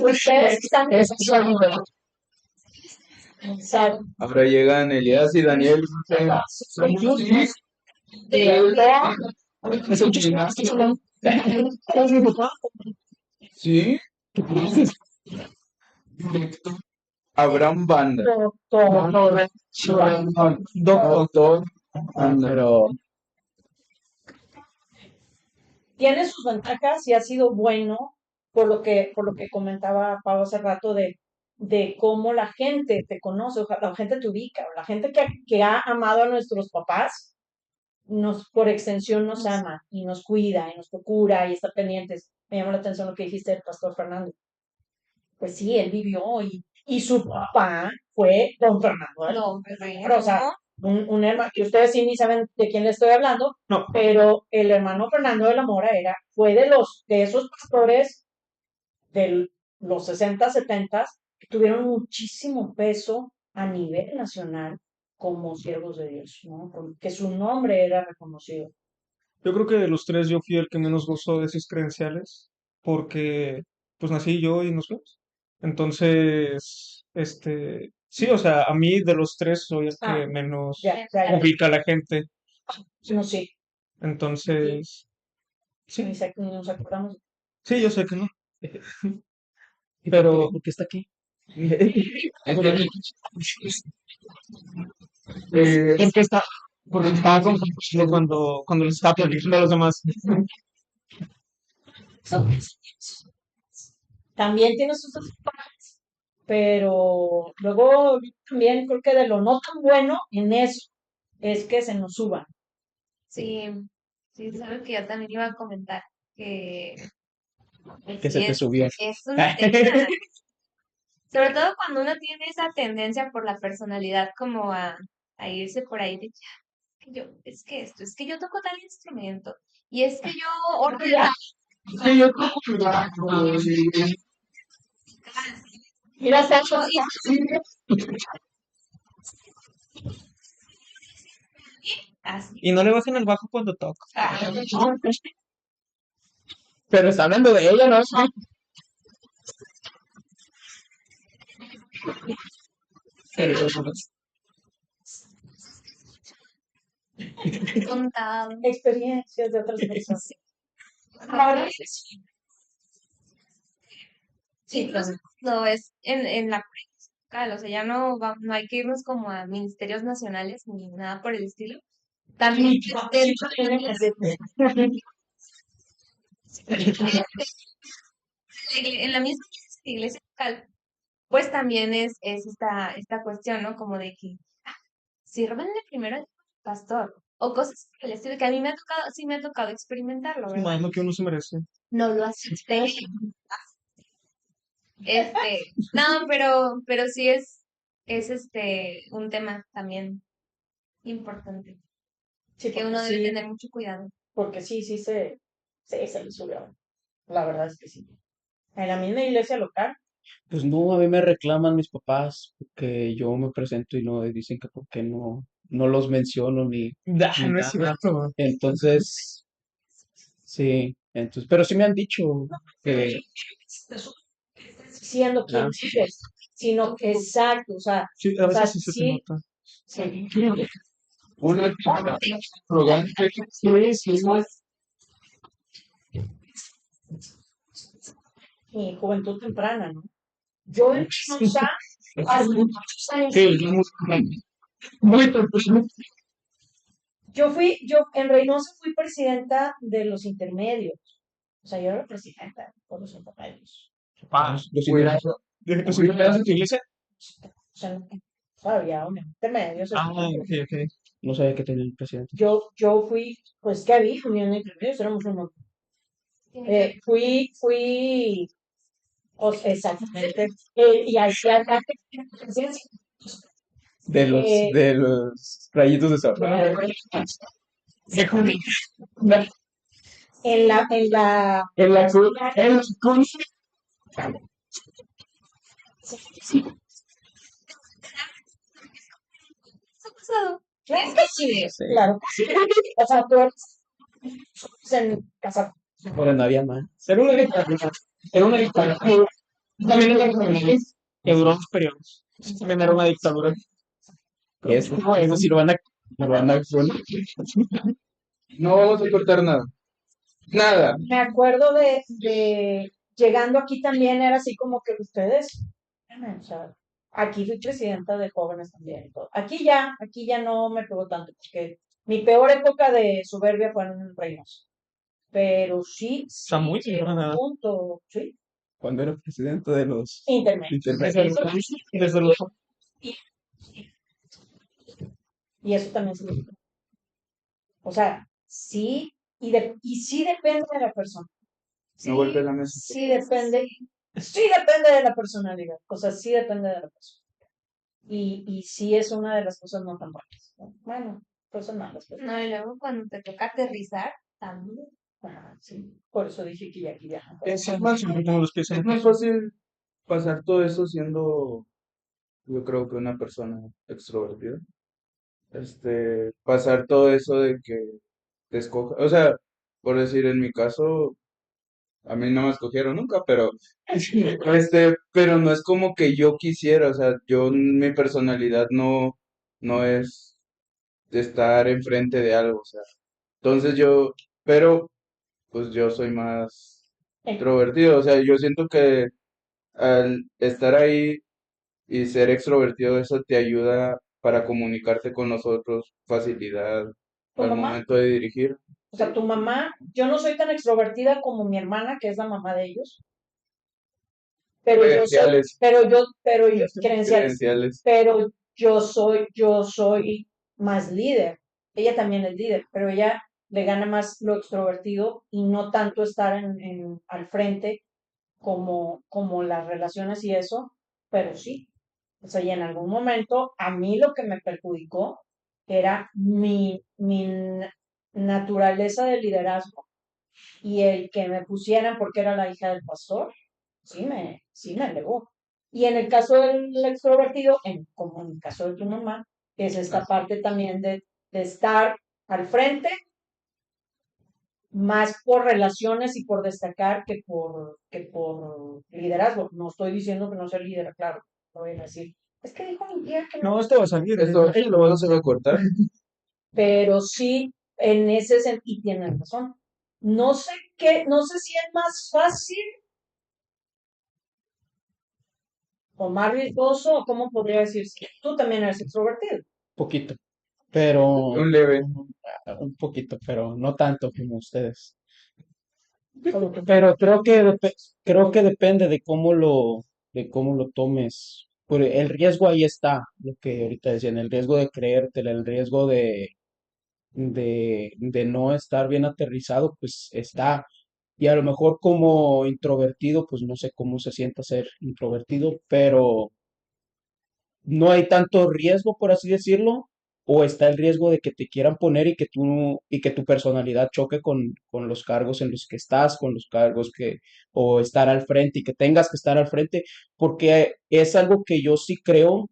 Ustedes están saben, Ahora llegan Elías y Daniel. Sí, Abraham Banda. Doctor Banda. pero tiene sus ventajas y ha sido bueno por lo que comentaba Pablo hace rato de cómo la gente te conoce, la gente te ubica, la gente que ha amado a nuestros papás, por extensión nos ama y nos cuida y nos procura y está pendientes. Me llamó la atención lo que dijiste del pastor Fernando. Pues sí, él vivió y su papá fue don Fernando. no, O sea, un hermano, que ustedes sí ni saben de quién le estoy hablando, No, pero el hermano Fernando de la Mora fue de esos pastores de los 60 70 que tuvieron muchísimo peso a nivel nacional como siervos de Dios, ¿no? Que su nombre era reconocido. yo creo que de los tres yo fui el que menos gozó de esas credenciales, porque pues nací yo y nos fuimos. Entonces, sí, o sea, a mí de los tres soy el que Ah, menos ya, ubica a la gente. no, sí, Entonces, sí, ni nos acordamos. sí, yo sé que no. ¿y Pero por qué está aquí? porque está, porque estaba confundido cuando les estaba platicando a los demás. También tiene sus ventajas, pero luego también creo que de lo no tan bueno en eso es que se nos suban. sí, sí, es algo que yo también iba a comentar, que pues, Que sí se te subió. es un tema. Sobre todo cuando uno tiene esa tendencia por la personalidad como a irse por ahí de "Ya, es que yo, es que esto, es que yo toco tal instrumento, y es que yo ordeno, Mira, Sacho, así. Y no le bajen el bajo cuando toca. Pero está hablando de ella, ¿no? Contado. experiencias de otras personas. Sí. Ahora, sí, Incluso claro. cuando es en la local, o sea, ya no hay que irnos como a ministerios nacionales ni nada por el estilo. También dentro de la en la misma iglesia local, pues también es esta cuestión, ¿no? Como de que sírvanle primero al pastor o cosas por el estilo que a mí me ha tocado, sí me ha tocado experimentarlo, ¿verdad? Más lo que uno se merece. No lo acepté. No, pero sí es un tema también importante Sí, que porque uno debe sí, tener mucho cuidado. porque sí, se le subió. La verdad es que sí. En la misma iglesia local, Pues no, a mí me reclaman mis papás porque yo me presento y no, y dicen que por qué no los menciono ni No es nada. cierto. Entonces, sí, entonces, pero sí me han dicho que, siendo ah, quien eres, sino que exacto, Sí, a o sea, veces sí se te sí, nota. sí, Una arrogante. mi juventud temprana, ¿no? Yo en Reynosa, hace muchos años, Sí, muy temprano. yo en Reynosa fui presidenta de los intermedios, o sea, yo era presidenta por los intermedios, Ah, los Cuidado. ¿de los invitados en tu iglesia? o sea, todavía un intermedios, Ah, ok, ok. no sabía que tenía el presidente. yo fui, pues, ¿qué había? Unión de intermedios, éramos un montón. Fui, exactamente, y así acá, eh, De los rayitos de zafra. en la, ¿Qué ha pasado? claro que sí, Sí, claro que sí. O sea, tú eres en casa. pero no había más. Era una dictadura. Era una dictadura. También era Europa superior. También era una dictadura. Eso sí lo van a, bueno, No vamos a cortar nada. Nada. Me acuerdo de llegando aquí también era así como que ustedes, o sea, aquí fui presidenta de jóvenes también y todo. Aquí ya no me pegó tanto, porque mi peor época de soberbia fue en Reynosa. Pero sí, Está sí, muy llegó un temprana. punto, sí, cuando era presidente de los intermedio. intermedios. Desde los Y, y eso también se me quitó. O sea, sí, y sí depende de la persona. No golpees Sí, la mesa. sí depende de la personalidad. O sea, sí depende de la persona. Y sí es una de las cosas no tan buenas, ¿no? Bueno, cosas malas, pero No, y luego cuando te toca aterrizar, también. sí. Por eso dije que ya aquí ya. Es más, como los pies en es el más piso. fácil pasar todo eso siendo, yo creo que una persona extrovertida. Pasar todo eso de que te escoja, o sea, por decir en mi caso, a mí no me escogieron nunca, pero, pero no es como que yo quisiera, o sea, mi personalidad no es de estar enfrente de algo, o sea, entonces pero, pues yo soy más introvertido, o sea, yo siento que al estar ahí y ser extrovertido, eso te ayuda para comunicarte con nosotros, facilidad Tu al mamá, momento de dirigir. o sea, tu mamá, yo no soy tan extrovertida como mi hermana, que es la mamá de ellos, pero yo soy, Credenciales, pero yo, credenciales, credenciales. pero yo soy más líder. Ella también es líder, pero ella le gana más lo extrovertido y no tanto estar al frente como las relaciones y eso, pero sí. O sea, y en algún momento a mí lo que me perjudicó era mi naturaleza de liderazgo y el que me pusieran porque era la hija del pastor, sí me elevó. Y en el caso del extrovertido, como en el caso de tu mamá, es esta parte también de estar al frente, más por relaciones y por destacar que por liderazgo. No estoy diciendo que no sea líder, claro, no voy a decir. Es que dijo mi tía que no. No, esto va a salir. Esto Ella lo va a no se va a cortar. pero sí en ese sentido, y tienes razón. No sé si es más fácil o más riesgoso, o cómo podría decirse. Tú también eres extrovertido. Poquito, pero Un leve. un poquito, pero no tanto como ustedes. Como tú. Pero creo que depende de cómo lo tomes. El riesgo ahí está, lo que ahorita decían, el riesgo de creértela, el riesgo de no estar bien aterrizado, pues está. Y a lo mejor como introvertido, pues no sé cómo se sienta ser introvertido, pero no hay tanto riesgo, por así decirlo, o está el riesgo de que te quieran poner y que tu personalidad choque con los cargos en los que estás, con los cargos o estar al frente y que tengas que estar al frente, porque es algo que yo sí creo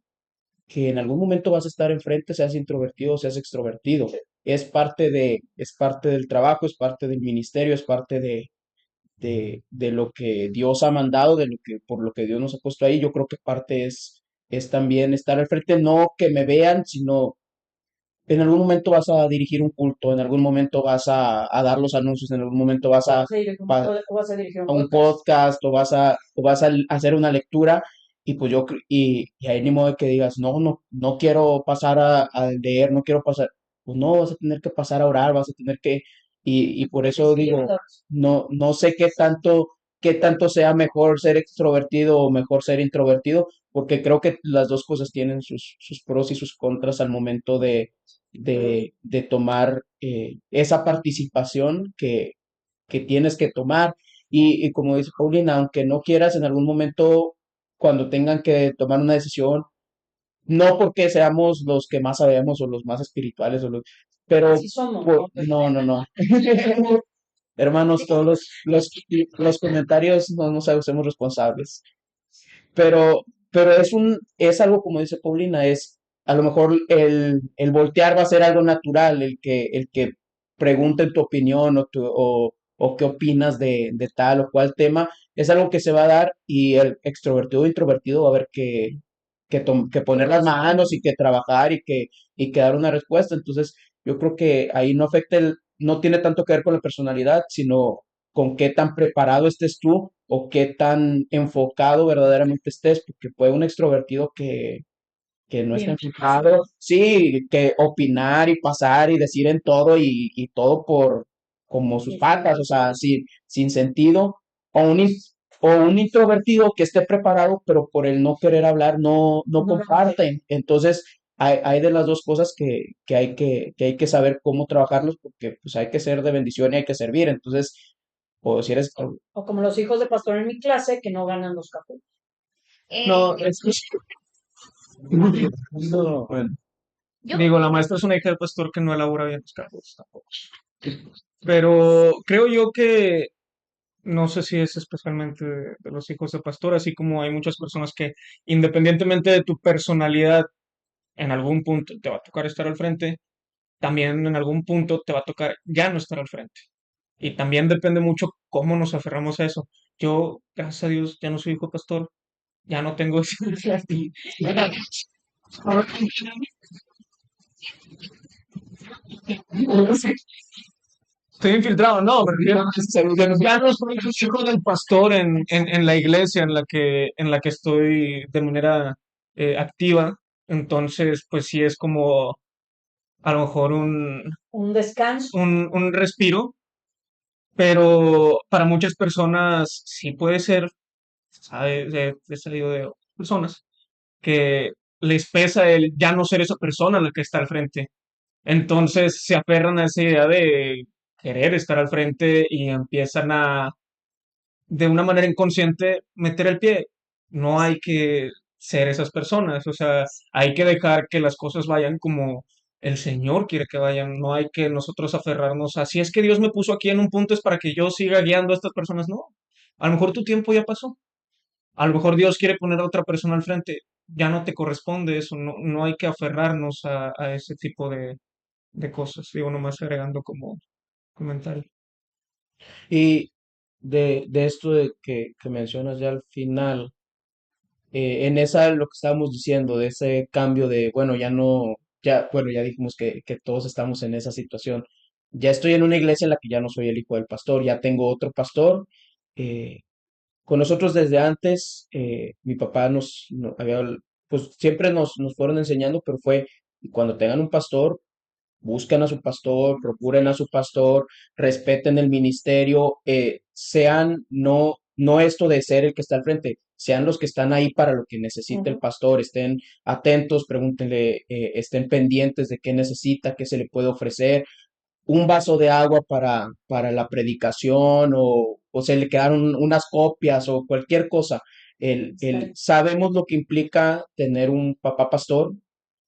que en algún momento vas a estar enfrente, seas introvertido o seas extrovertido. Es parte del trabajo, es parte del ministerio, es parte de lo que Dios ha mandado, por lo que Dios nos ha puesto ahí. Yo creo que parte es también estar al frente, no que me vean, sino en algún momento vas a dirigir un culto, en algún momento vas a dar los anuncios, en algún momento va- O vas a dirigir un a un podcast. podcast o vas a hacer una lectura y pues y ahí ni modo de que digas, no quiero pasar a leer, no quiero pasar, pues no, vas a tener que pasar a orar, vas a tener que, y por eso digo, no sé qué tanto sea mejor ser extrovertido o mejor ser introvertido, porque creo que las dos cosas tienen sus pros y sus contras al momento de tomar esa participación que tienes que tomar. Y como dice Paulina, aunque no quieras, en algún momento, cuando tengan que tomar una decisión, no porque seamos los que más sabemos o los más espirituales, pero Así somos, ¿no? no, no. Hermanos, todos los comentarios no nos hacemos responsables. Pero es algo, como dice Paulina, es a lo mejor el voltear va a ser algo natural, el que pregunten tu opinión o qué opinas de tal o cual tema, es algo que se va a dar y el extrovertido o introvertido va a haber que poner las manos y que trabajar y que dar una respuesta. Entonces, yo creo que ahí no tiene tanto que ver con la personalidad, sino con qué tan preparado estés tú o qué tan enfocado verdaderamente estés, porque puede un extrovertido que no está Bien. enfocado, sí, que opinar y pasar y decir en todo y todo por como sus patas, o sea, sin sentido, o un introvertido que esté preparado, pero por el no querer hablar no comparten. Entonces, hay de las dos cosas que hay que saber cómo trabajarlos, porque pues hay que ser de bendición y hay que servir. Entonces, o si eres, O como los hijos de pastor en mi clase que no ganan los cafés. no, Eh, es que no, bueno, yo, Digo, la maestra es una hija del pastor que no elabora bien los cargos tampoco. Pero creo yo que no sé si es especialmente de los hijos de pastor, así como hay muchas personas que independientemente de tu personalidad, en algún punto te va a tocar estar al frente, también en algún punto te va a tocar ya no estar al frente. Y también depende mucho cómo nos aferramos a eso. Yo, gracias a Dios, ya no soy hijo de pastor, ya no tengo ese... Estoy infiltrado, no, pero ya no soy hijo del pastor en la iglesia en la que estoy de manera activa. Entonces, pues sí es como a lo mejor Un descanso. un respiro, pero para muchas personas sí puede ser, ¿sabes? He salido de personas que les pesa el ya no ser esa persona la que está al frente. Entonces se aferran a esa idea de querer estar al frente y empiezan de una manera inconsciente, meter el pie. No hay que ser esas personas, o sea, hay que dejar que las cosas vayan como el Señor quiere que vayan, no hay que nosotros aferrarnos a, si es que Dios me puso aquí en un punto es para que yo siga guiando a estas personas, no. A lo mejor tu tiempo ya pasó, a lo mejor Dios quiere poner a otra persona al frente, ya no te corresponde eso, no hay que aferrarnos a ese tipo de cosas, digo, nomás agregando como comentario. y de esto que mencionas ya al final, en esa lo que estábamos diciendo, de ese cambio de, bueno, ya no. ya, bueno, ya dijimos que todos estamos en esa situación. Ya estoy en una iglesia en la que ya no soy el hijo del pastor, ya tengo otro pastor. eh, con nosotros desde antes, mi papá pues siempre nos fueron enseñando, pero fue, cuando tengan un pastor, buscan a su pastor, procuren a su pastor, respeten el ministerio, sean, no esto de ser el que está al frente, sean los que están ahí para lo que necesite el Ujú. pastor, estén atentos, pregúntenle, estén pendientes de qué necesita, qué se le puede ofrecer, un vaso de agua para la predicación o se le quedaron unas copias o cualquier cosa. Está Sabemos lo que implica tener un papá pastor.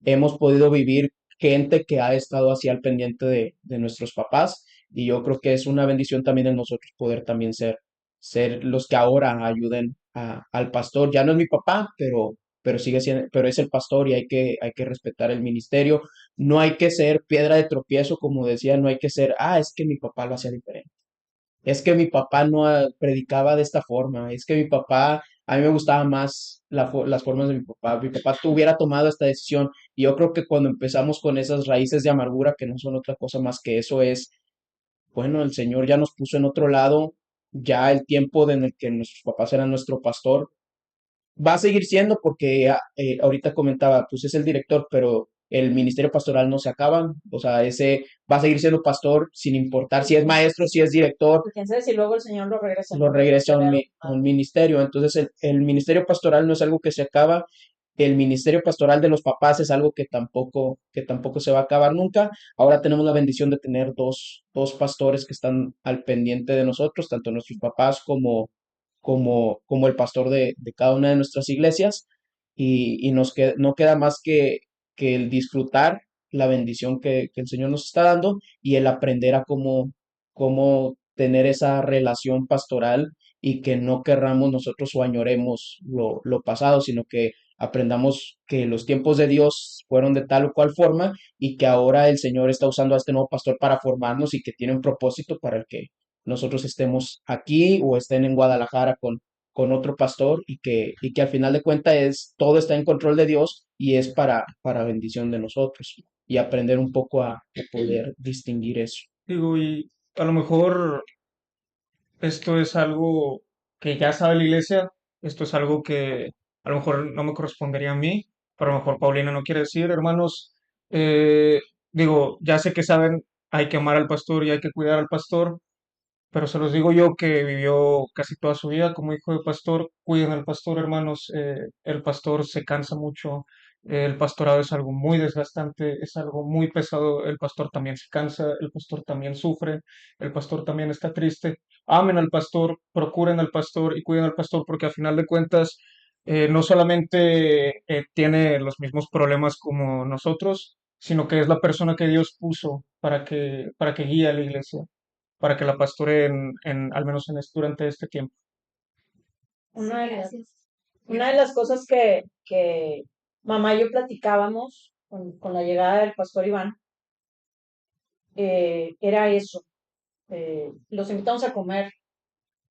Hemos podido vivir gente que ha estado así al pendiente de nuestros papás y yo creo que es una bendición también en nosotros poder también ser los que ahora ayuden al pastor. Ya no es mi papá, pero sigue siendo, pero es el pastor y hay que respetar el ministerio. No hay que ser piedra de tropiezo, como decía, no hay que ser, es que mi papá lo hacía diferente. Es que mi papá no predicaba de esta forma. Es que mi papá, a mí me gustaba más las formas de mi papá. Mi papá hubiera tomado esta decisión. Y yo creo que cuando empezamos con esas raíces de amargura, que no son otra cosa más que eso, es, bueno, el Señor ya nos puso en otro lado, ya el tiempo en el que nuestros papás eran nuestro pastor, va a seguir siendo porque ahorita comentaba, pues es el director, pero el ministerio pastoral no se acaba, o sea, ese va a seguir siendo pastor sin importar si es maestro, si es director, y quién sabe si luego el Señor lo regresa, lo ¿no? regresa a un ministerio. Entonces, el ministerio pastoral no es algo que se acaba, el ministerio pastoral de los papás es algo que tampoco se va a acabar nunca. Ahora tenemos la bendición de tener dos pastores que están al pendiente de nosotros, tanto nuestros papás como el pastor de cada una de nuestras iglesias, y no queda más que el disfrutar la bendición que el Señor nos está dando y el aprender a cómo tener esa relación pastoral y que no querramos nosotros o añoremos lo pasado, sino que aprendamos que los tiempos de Dios fueron de tal o cual forma y que ahora el Señor está usando a este nuevo pastor para formarnos y que tiene un propósito para el que nosotros estemos aquí o estén en Guadalajara con otro pastor y que al final de cuentas todo está en control de Dios y es para bendición de nosotros y aprender un poco a poder distinguir eso. Digo, y a lo mejor esto es algo que ya sabe la iglesia, esto es algo que a lo mejor no me correspondería a mí, pero a lo mejor Paulina no quiere decir, hermanos, eh, digo, ya sé que saben, hay que amar al pastor y hay que cuidar al pastor, pero se los digo yo que vivió casi toda su vida como hijo de pastor. Cuiden al pastor, hermanos. El pastor se cansa mucho. El pastorado es algo muy desgastante, es algo muy pesado. El pastor también se cansa, el pastor también sufre, el pastor también está triste. Amen al pastor, procuren al pastor y cuiden al pastor porque a final de cuentas no solamente tiene los mismos problemas como nosotros, sino que es la persona que Dios puso para que guíe a la iglesia para que la pasture al menos durante este tiempo. Una Sí, de las, gracias. una de las cosas que mamá y yo platicábamos con la llegada del pastor Iván, era eso. Los invitamos a comer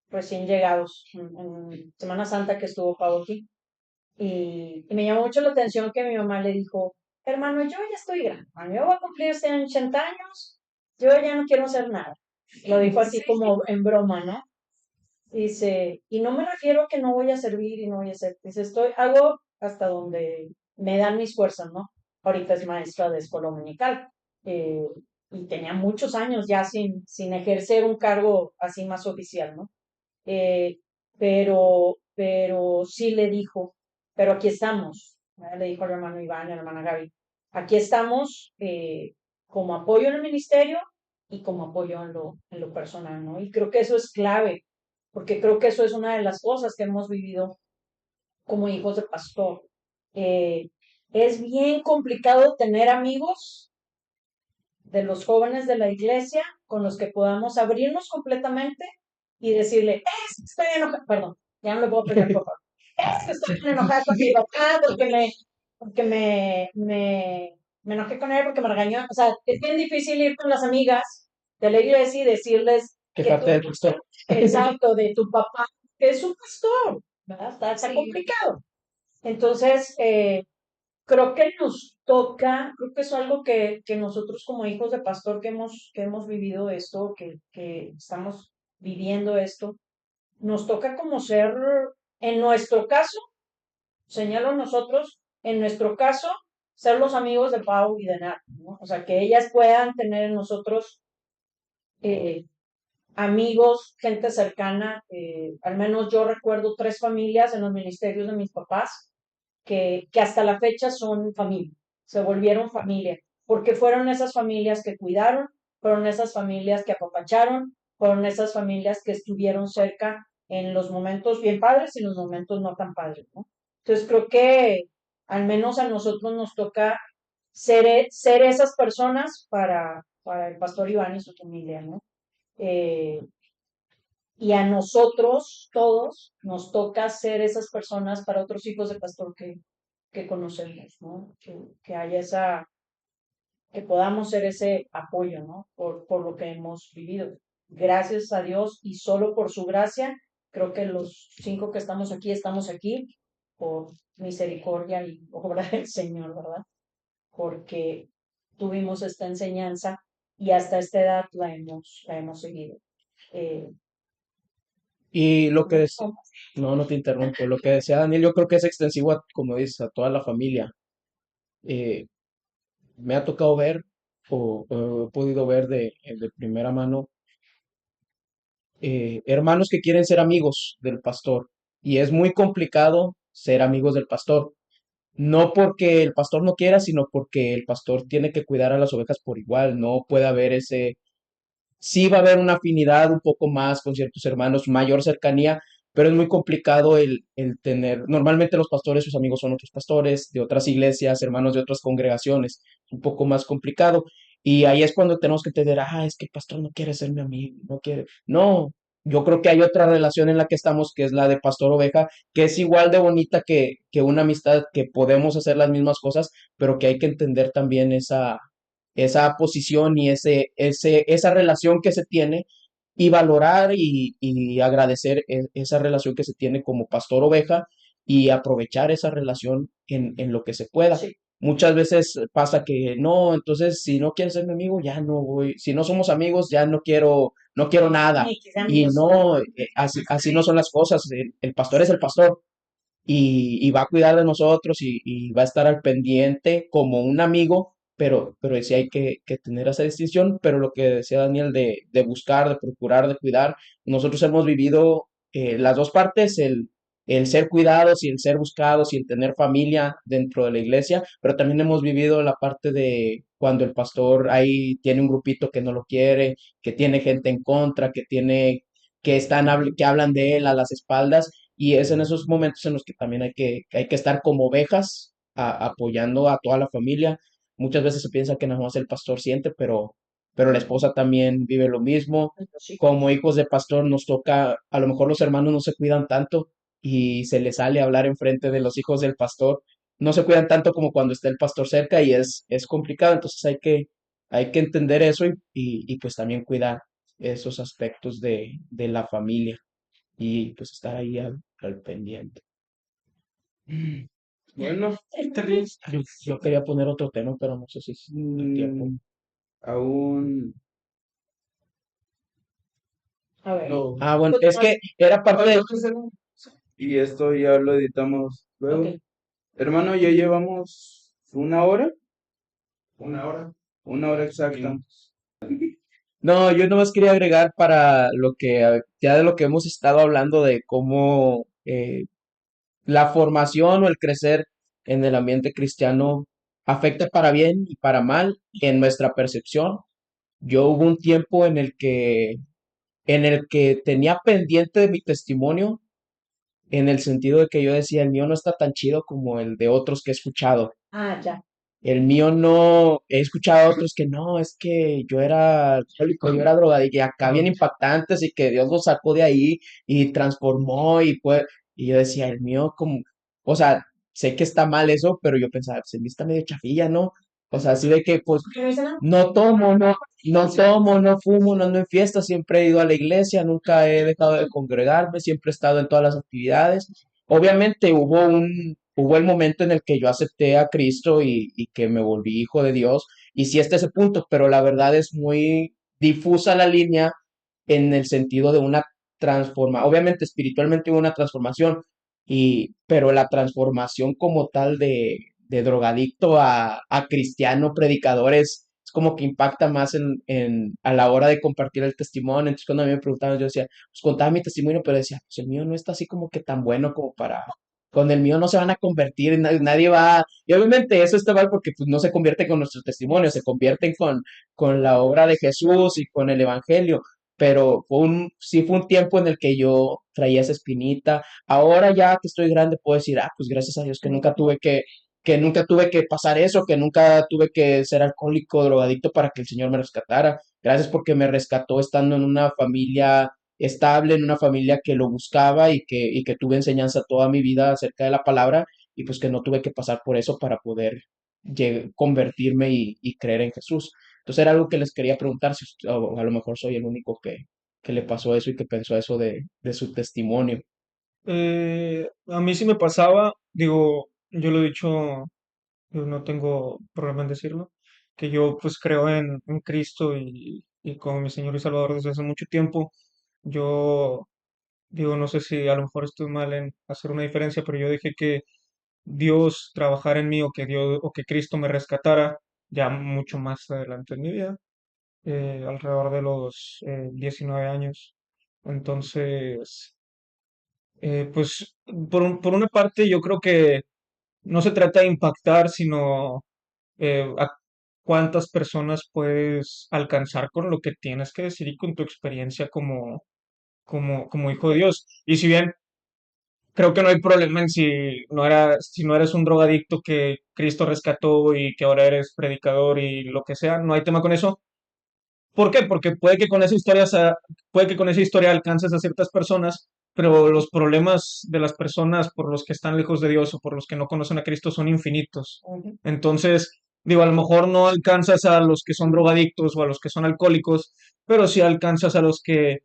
recién llegados en Semana Santa que estuvo Pablo aquí. Y me llamó mucho la atención que mi mamá le dijo, hermano, yo ya estoy grande, hermano, yo voy a cumplir 80 años, yo ya no quiero hacer nada. Lo dijo así Sí, como en broma, ¿no? Dice, y no me refiero a que no voy a servir y no voy a hacer, dice, hago hasta donde me dan mis fuerzas, ¿no? Ahorita es maestra de escuela dominical, eh, y tenía muchos años ya sin ejercer un cargo así más oficial, ¿no? Eh, pero sí le dijo, pero aquí estamos, ¿verdad? Le dijo al hermano Iván, a la hermana Gaby, aquí estamos como apoyo en el ministerio y como apoyo en lo personal, ¿no? Y creo que eso es clave, porque creo que eso es una de las cosas que hemos vivido como hijos de pastor. Eh, es bien complicado tener amigos de los jóvenes de la iglesia con los que podamos abrirnos completamente y decirle, es que estoy enojada, perdón, ya no le puedo pegar por favor, es que estoy bien enojada con mi papá porque me enojé con él porque me regañó. O sea, es bien difícil ir con las amigas de la iglesia y decirles que Quejarte del pastor. exacto, de tu papá, que es un pastor, ¿verdad? Está sí, complicado. Entonces, creo que nos toca, creo que es algo que nosotros como hijos de pastor que hemos vivido esto, que estamos viviendo esto, nos toca como ser, en nuestro caso, señalo nosotros, en nuestro caso, ser los amigos de Pau y de Nat, ¿no? O sea, que ellas puedan tener en nosotros eh, amigos, gente cercana. Al menos yo recuerdo 3 familias en los ministerios de mis papás que hasta la fecha son familia, se volvieron familia, porque fueron esas familias que cuidaron, fueron esas familias que apapacharon, fueron esas familias que estuvieron cerca en los momentos bien padres y en los momentos no tan padres, ¿no? Entonces creo que al menos a nosotros nos toca ser esas personas para el pastor Iván y su familia, ¿no? Eh, y a nosotros todos nos toca ser esas personas para otros hijos de pastor que conocemos, ¿no? Que haya que podamos ser ese apoyo, ¿no? Por lo que hemos vivido. Gracias a Dios y solo por su gracia, creo que los 5 que estamos aquí por misericordia y obra del Señor, ¿verdad? Porque tuvimos esta enseñanza y hasta esta edad la hemos seguido. Eh, Y lo que ¿no? es, no, no te interrumpo, lo que decía Daniel, yo creo que es extensivo, como dices, a toda la familia. Eh, Me ha tocado ver o he podido ver de primera mano hermanos que quieren ser amigos del pastor y es muy complicado ser amigos del pastor. No porque el pastor no quiera, sino porque el pastor tiene que cuidar a las ovejas por igual. No puede haber ese, sí va a haber una afinidad un poco más con ciertos hermanos, mayor cercanía, pero es muy complicado el tener, normalmente los pastores, sus amigos son otros pastores de otras iglesias, hermanos de otras congregaciones, es un poco más complicado. Y ahí es cuando tenemos que entender, es que el pastor no quiere ser mi amigo, no quiere. No, yo creo que hay otra relación en la que estamos, que es la de pastor-oveja, que es igual de bonita que una amistad, que podemos hacer las mismas cosas, pero que hay que entender también esa posición y esa relación que se tiene y valorar y agradecer esa relación que se tiene como pastor oveja y aprovechar esa relación en lo que se pueda. Sí, Muchas veces pasa que no, entonces si no quieres ser mi amigo, ya no voy, si no somos amigos, ya no quiero nada. ni que sean Y amigos. no, así no son las cosas. El pastor es el pastor y va a cuidar de nosotros y va a estar al pendiente como un amigo, pero sí hay que tener esa distinción, pero lo que decía Daniel de buscar, de procurar, de cuidar, nosotros hemos vivido las dos partes, el ser cuidados y el ser buscados y el tener familia dentro de la iglesia, pero también hemos vivido la parte de cuando el pastor ahí tiene un grupito que no lo quiere, que tiene gente en contra, que hablan de él a las espaldas y es en esos momentos en los que también hay que estar como ovejas apoyando a toda la familia. Muchas veces se piensa que nada más el pastor siente, pero la esposa también vive lo mismo. Sí, Como hijos de pastor nos toca, a lo mejor los hermanos no se cuidan tanto y se les sale a hablar enfrente de los hijos del pastor. No se cuidan tanto como cuando está el pastor cerca y es complicado, entonces hay que entender eso y pues también cuidar esos aspectos de la familia y pues estar ahí al pendiente. Bueno, Yo quería poner otro tema, pero no sé si es el tiempo. aún a ver. no. Bueno, es que era parte de... Y esto ya lo editamos luego. Ok. Hermano, ya llevamos una hora exacta. No, yo nomás quería agregar para lo que, ya de lo que hemos estado hablando de cómo la formación o el crecer en el ambiente cristiano afecta para bien y para mal en nuestra percepción. Yo hubo un tiempo en el que tenía pendiente de mi testimonio, en el sentido de que yo decía, el mío no está tan chido como el de otros que he escuchado. Ya. El mío no, he escuchado a otros que no, es que yo era alcohólico, yo era drogadicto, y acá bien impactantes y que Dios lo sacó de ahí y transformó y yo decía, el mío como, o sea, sé que está mal eso, pero yo pensaba, pues el mío está medio chafilla, ¿no? O sea, así de que pues ¿Por qué no dice nada? no tomo, no tomo, no fumo, no ando en fiestas, siempre he ido a la iglesia, nunca he dejado de congregarme, siempre he estado en todas las actividades. Obviamente hubo hubo el momento en el que yo acepté a Cristo y que me volví hijo de Dios, y sí está ese punto, pero la verdad es muy difusa la línea en el sentido de una transformación. Obviamente espiritualmente hubo una transformación, pero la transformación como tal de drogadicto a cristiano predicador es como que impacta más a la hora de compartir el testimonio. Entonces cuando a mí me preguntaban, yo decía, pues contaba mi testimonio, pero decía, pues el mío no está así como que tan bueno como para... Con el mío no se van a convertir, nadie va... Y obviamente eso está mal porque pues, no se convierte con nuestro testimonio, se convierten con la obra de Jesús y con el Evangelio, pero sí fue un tiempo en el que yo traía esa espinita. Ahora ya que estoy grande puedo decir, pues gracias a Dios que nunca tuve que pasar eso, que nunca tuve que ser alcohólico, drogadicto para que el Señor me rescatara. Gracias porque me rescató estando en una familia estable, en una familia que lo buscaba y que tuve enseñanza toda mi vida acerca de la palabra y pues que no tuve que pasar por eso para poder convertirme y creer en Jesús. Entonces era algo que les quería preguntar, si o a lo mejor soy el único que le pasó eso y que pensó eso de su testimonio. A mí sí me pasaba, digo, yo lo he dicho, yo no tengo problema en decirlo, que yo pues creo en Cristo y como mi Señor y Salvador desde hace mucho tiempo. Yo digo, no sé si a lo mejor estoy mal en hacer una diferencia, pero yo dije que Dios trabajara en mí o que Dios o que Cristo me rescatara ya mucho más adelante en mi vida, alrededor de los 19 años. Entonces, pues por una parte yo creo que no se trata de impactar, sino a cuántas personas puedes alcanzar con lo que tienes que decir y con tu experiencia como hijo de Dios. Y si bien creo que no hay problema en si no eres un drogadicto que Cristo rescató y que ahora eres predicador y lo que sea, no hay tema con eso. ¿Por qué? Porque puede que con esa historia alcances a ciertas personas, pero los problemas de las personas por los que están lejos de Dios o por los que no conocen a Cristo son infinitos. Ujú. Entonces, digo, a lo mejor no alcanzas a los que son drogadictos o a los que son alcohólicos, pero sí alcanzas a los que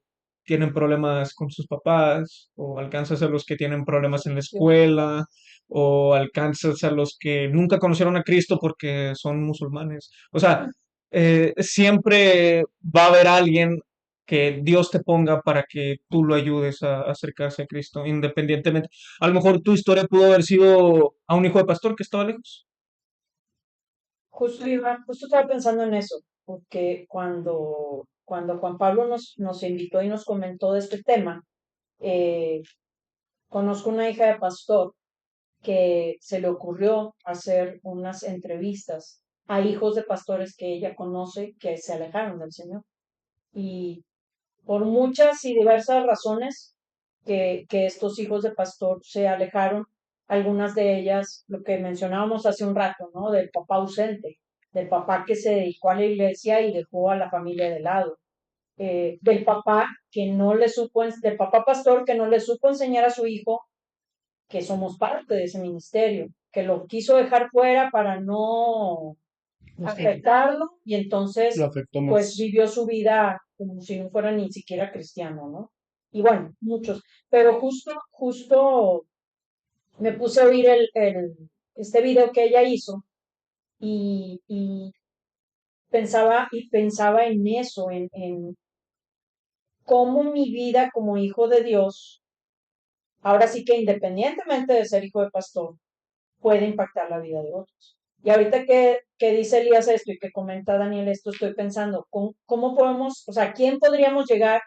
tienen problemas con sus papás, o alcanzas a los que tienen problemas en la Sí. escuela, o alcanzas a los que nunca conocieron a Cristo porque son musulmanes. O sea, siempre va a haber alguien que Dios te ponga para que tú lo ayudes a acercarse a Cristo, independientemente. A lo mejor tu historia pudo haber sido a un hijo de pastor que estaba lejos. Justo estaba pensando en eso, porque cuando Juan Pablo nos invitó y nos comentó de este tema, eh, conozco una hija de pastor que se le ocurrió hacer unas entrevistas a hijos de pastores que ella conoce que se alejaron del Señor. Y por muchas y diversas razones que estos hijos de pastor se alejaron, algunas de ellas, lo que mencionábamos hace un rato, ¿no? Del papá ausente, del papá que se dedicó a la iglesia y dejó a la familia de lado, del papá que no le supo, del papá pastor que no le supo enseñar a su hijo que somos parte de ese ministerio, que lo quiso dejar fuera para no afectarlo y Lo entonces afectó pues más. vivió su vida como si no fuera ni siquiera cristiano, ¿no? Y bueno, muchos. Pero justo me puse a oír este video que ella hizo y pensaba en eso, en cómo mi vida como hijo de Dios, ahora sí que independientemente de ser hijo de pastor, puede impactar la vida de otros. Y ahorita que dice Elías esto y que comenta Daniel esto, estoy pensando, ¿cómo podemos, o sea, quién podríamos llegar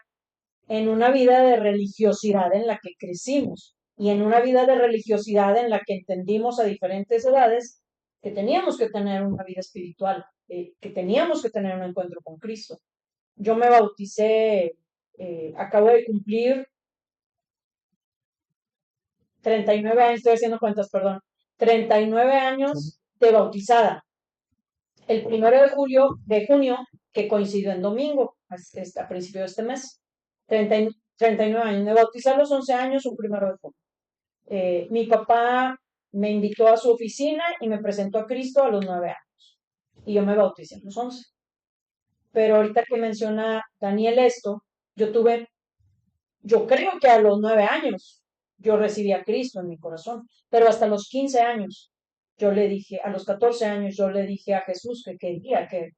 en una vida de religiosidad en la que crecimos y en una vida de religiosidad en la que entendimos a diferentes edades que teníamos que tener una vida espiritual, que teníamos que tener un encuentro con Cristo? Yo me bauticé, acabo de cumplir 39 años, estoy haciendo cuentas, perdón, 39 años de bautizada. El 1 de junio, que coincidió en domingo, a principio de este mes. 39 años. Me bauticé a los 11 años, un 1 de junio. Mi papá me invitó a su oficina y me presentó a Cristo a los 9 años. Y yo me bauticé a los 11. Pero ahorita que menciona Daniel esto, yo creo que a los 9 años yo recibí a Cristo en mi corazón, pero hasta los 15 años yo le dije, a los 14 años yo le dije a Jesús que quería que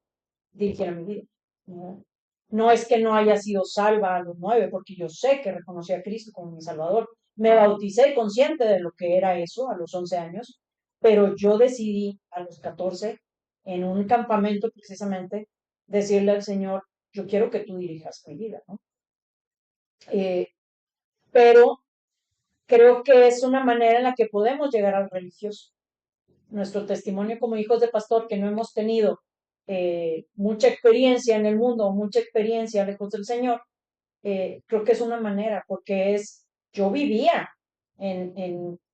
dirigiera mi vida. No, no es que no haya sido salva a los 9, porque yo sé que reconocí a Cristo como mi Salvador. Me bauticé consciente de lo que era eso a los 11 años, pero yo decidí a los 14, en un campamento precisamente, decirle al Señor, yo quiero que tú dirijas mi vida, ¿no? Eh, pero creo que es una manera en la que podemos llegar al religioso. Nuestro testimonio como hijos de pastor, que no hemos tenido mucha experiencia en el mundo, mucha experiencia lejos del Señor, creo que es una manera, porque yo vivía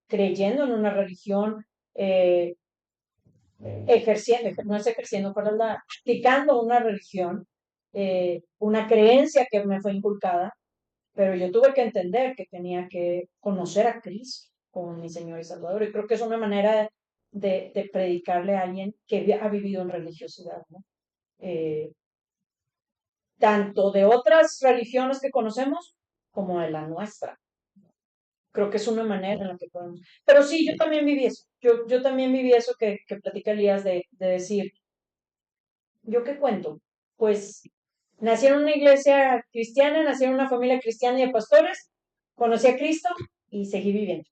creyendo en una religión, eh, ejerciendo, no es ejerciendo, pero practicando una religión, una creencia que me fue inculcada, pero yo tuve que entender que tenía que conocer a Cristo como mi Señor y Salvador. Y creo que es una manera de predicarle a alguien que ha vivido en religiosidad, ¿no? Eh, Tanto de otras religiones que conocemos como de la nuestra. Creo que es una manera en la que podemos. Pero sí, yo también viví eso. Yo también viví eso que platica Elías de decir, ¿yo qué cuento? Pues nací en una iglesia cristiana, nací en una familia cristiana y de pastores, conocí a Cristo y seguí viviendo.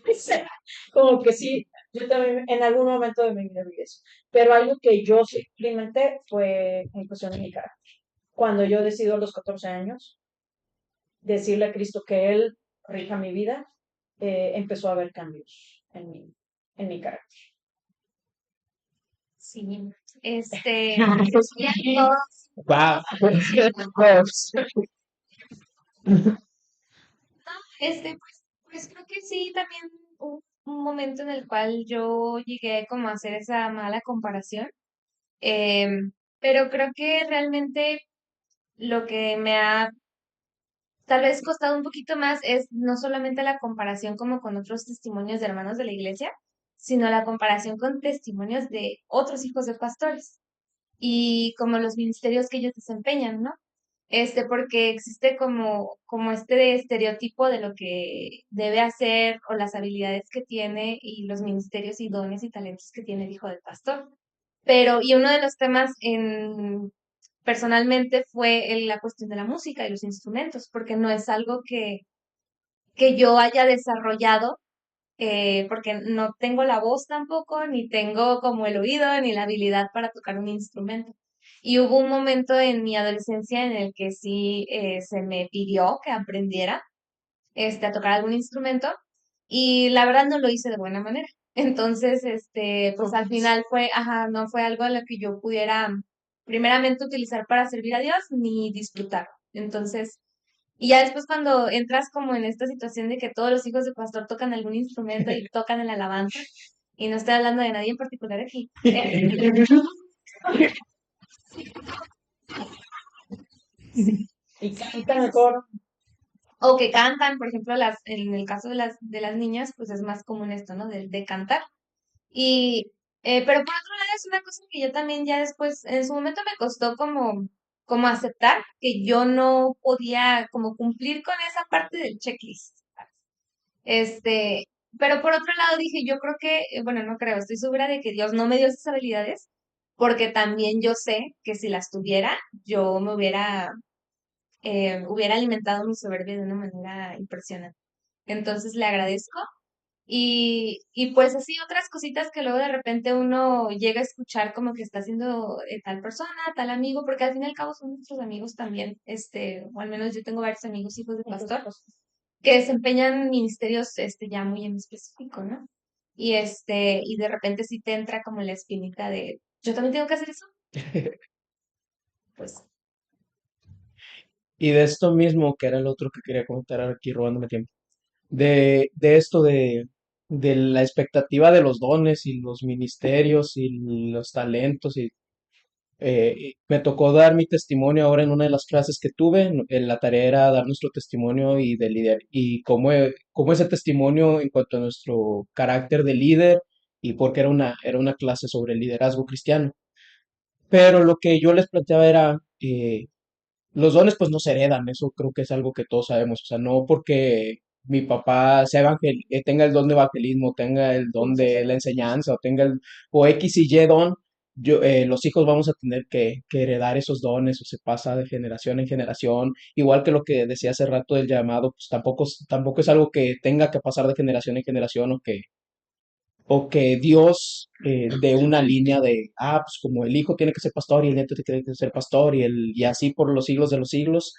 O sea, como que sí, yo también en algún momento de mi vida viví eso. Pero algo que yo sí experimenté fue en cuestión de mi carácter. Cuando yo decido a los 14 años decirle a Cristo que Él rija mi vida, empezó a haber cambios en mi carácter. Sí, pues ya todos, Wow. pues creo que sí, también hubo un momento en el cual yo llegué como a hacer esa mala comparación, pero creo que realmente lo que me ha tal vez costado un poquito más es no solamente la comparación como con otros testimonios de hermanos de la iglesia, sino la comparación con testimonios de otros hijos de pastores y como los ministerios que ellos desempeñan, ¿no? Porque existe como este estereotipo de lo que debe hacer o las habilidades que tiene y los ministerios y dones y talentos que tiene el hijo del pastor. Y uno de los temas personalmente fue la cuestión de la música y los instrumentos, porque no es algo que yo haya desarrollado, porque no tengo la voz tampoco, ni tengo como el oído, ni la habilidad para tocar un instrumento. Y hubo un momento en mi adolescencia en el que sí se me pidió que aprendiera a tocar algún instrumento y la verdad no lo hice de buena manera. Entonces, pues al final no fue algo en lo que yo pudiera primeramente utilizar para servir a Dios ni disfrutar. Entonces, y ya después cuando entras como en esta situación de que todos los hijos de pastor tocan algún instrumento y tocan el alabanza, y no estoy hablando de nadie en particular aquí, Y canta mejor. o que cantan, por ejemplo, en el caso de las niñas, pues es más común esto, ¿no? De cantar. Y, pero por otro lado es una cosa que yo también ya después, en su momento me costó como aceptar que yo no podía como cumplir con esa parte del checklist. Este, pero por otro lado dije, yo creo que, bueno, no creo, estoy segura de que Dios no me dio esas habilidades, porque también yo sé que si las tuviera, yo hubiera alimentado mi soberbia de una manera impresionante. Entonces le agradezco y pues así otras cositas que luego de repente uno llega a escuchar como que está haciendo tal persona, tal amigo, porque al fin y al cabo son nuestros amigos también, o al menos yo tengo varios amigos hijos de pastor que desempeñan ministerios ya muy en específico, ¿no? Y de repente sí te entra como la espinita de, yo también tengo que hacer eso, pues Y de esto mismo, que era el otro que quería comentar aquí robándome tiempo, de esto de la expectativa de los dones y los ministerios y los talentos y me tocó dar mi testimonio ahora en una de las clases que tuve. En la tarea era dar nuestro testimonio y de líder y cómo ese testimonio en cuanto a nuestro carácter de líder y porque era una clase sobre el liderazgo cristiano. Pero lo que yo les planteaba era, los dones pues no se heredan, eso creo que es algo que todos sabemos, o sea, no porque mi papá tenga el don de evangelismo, tenga el don Sí, sí, de sí. la enseñanza, o X y Y don, los hijos vamos a tener que heredar esos dones, o se pasa de generación en generación, igual que lo que decía hace rato del llamado, pues tampoco es algo que tenga que pasar de generación en generación, o que Dios dé una línea de, pues como el hijo tiene que ser pastor y el nieto tiene que ser pastor y así por los siglos de los siglos.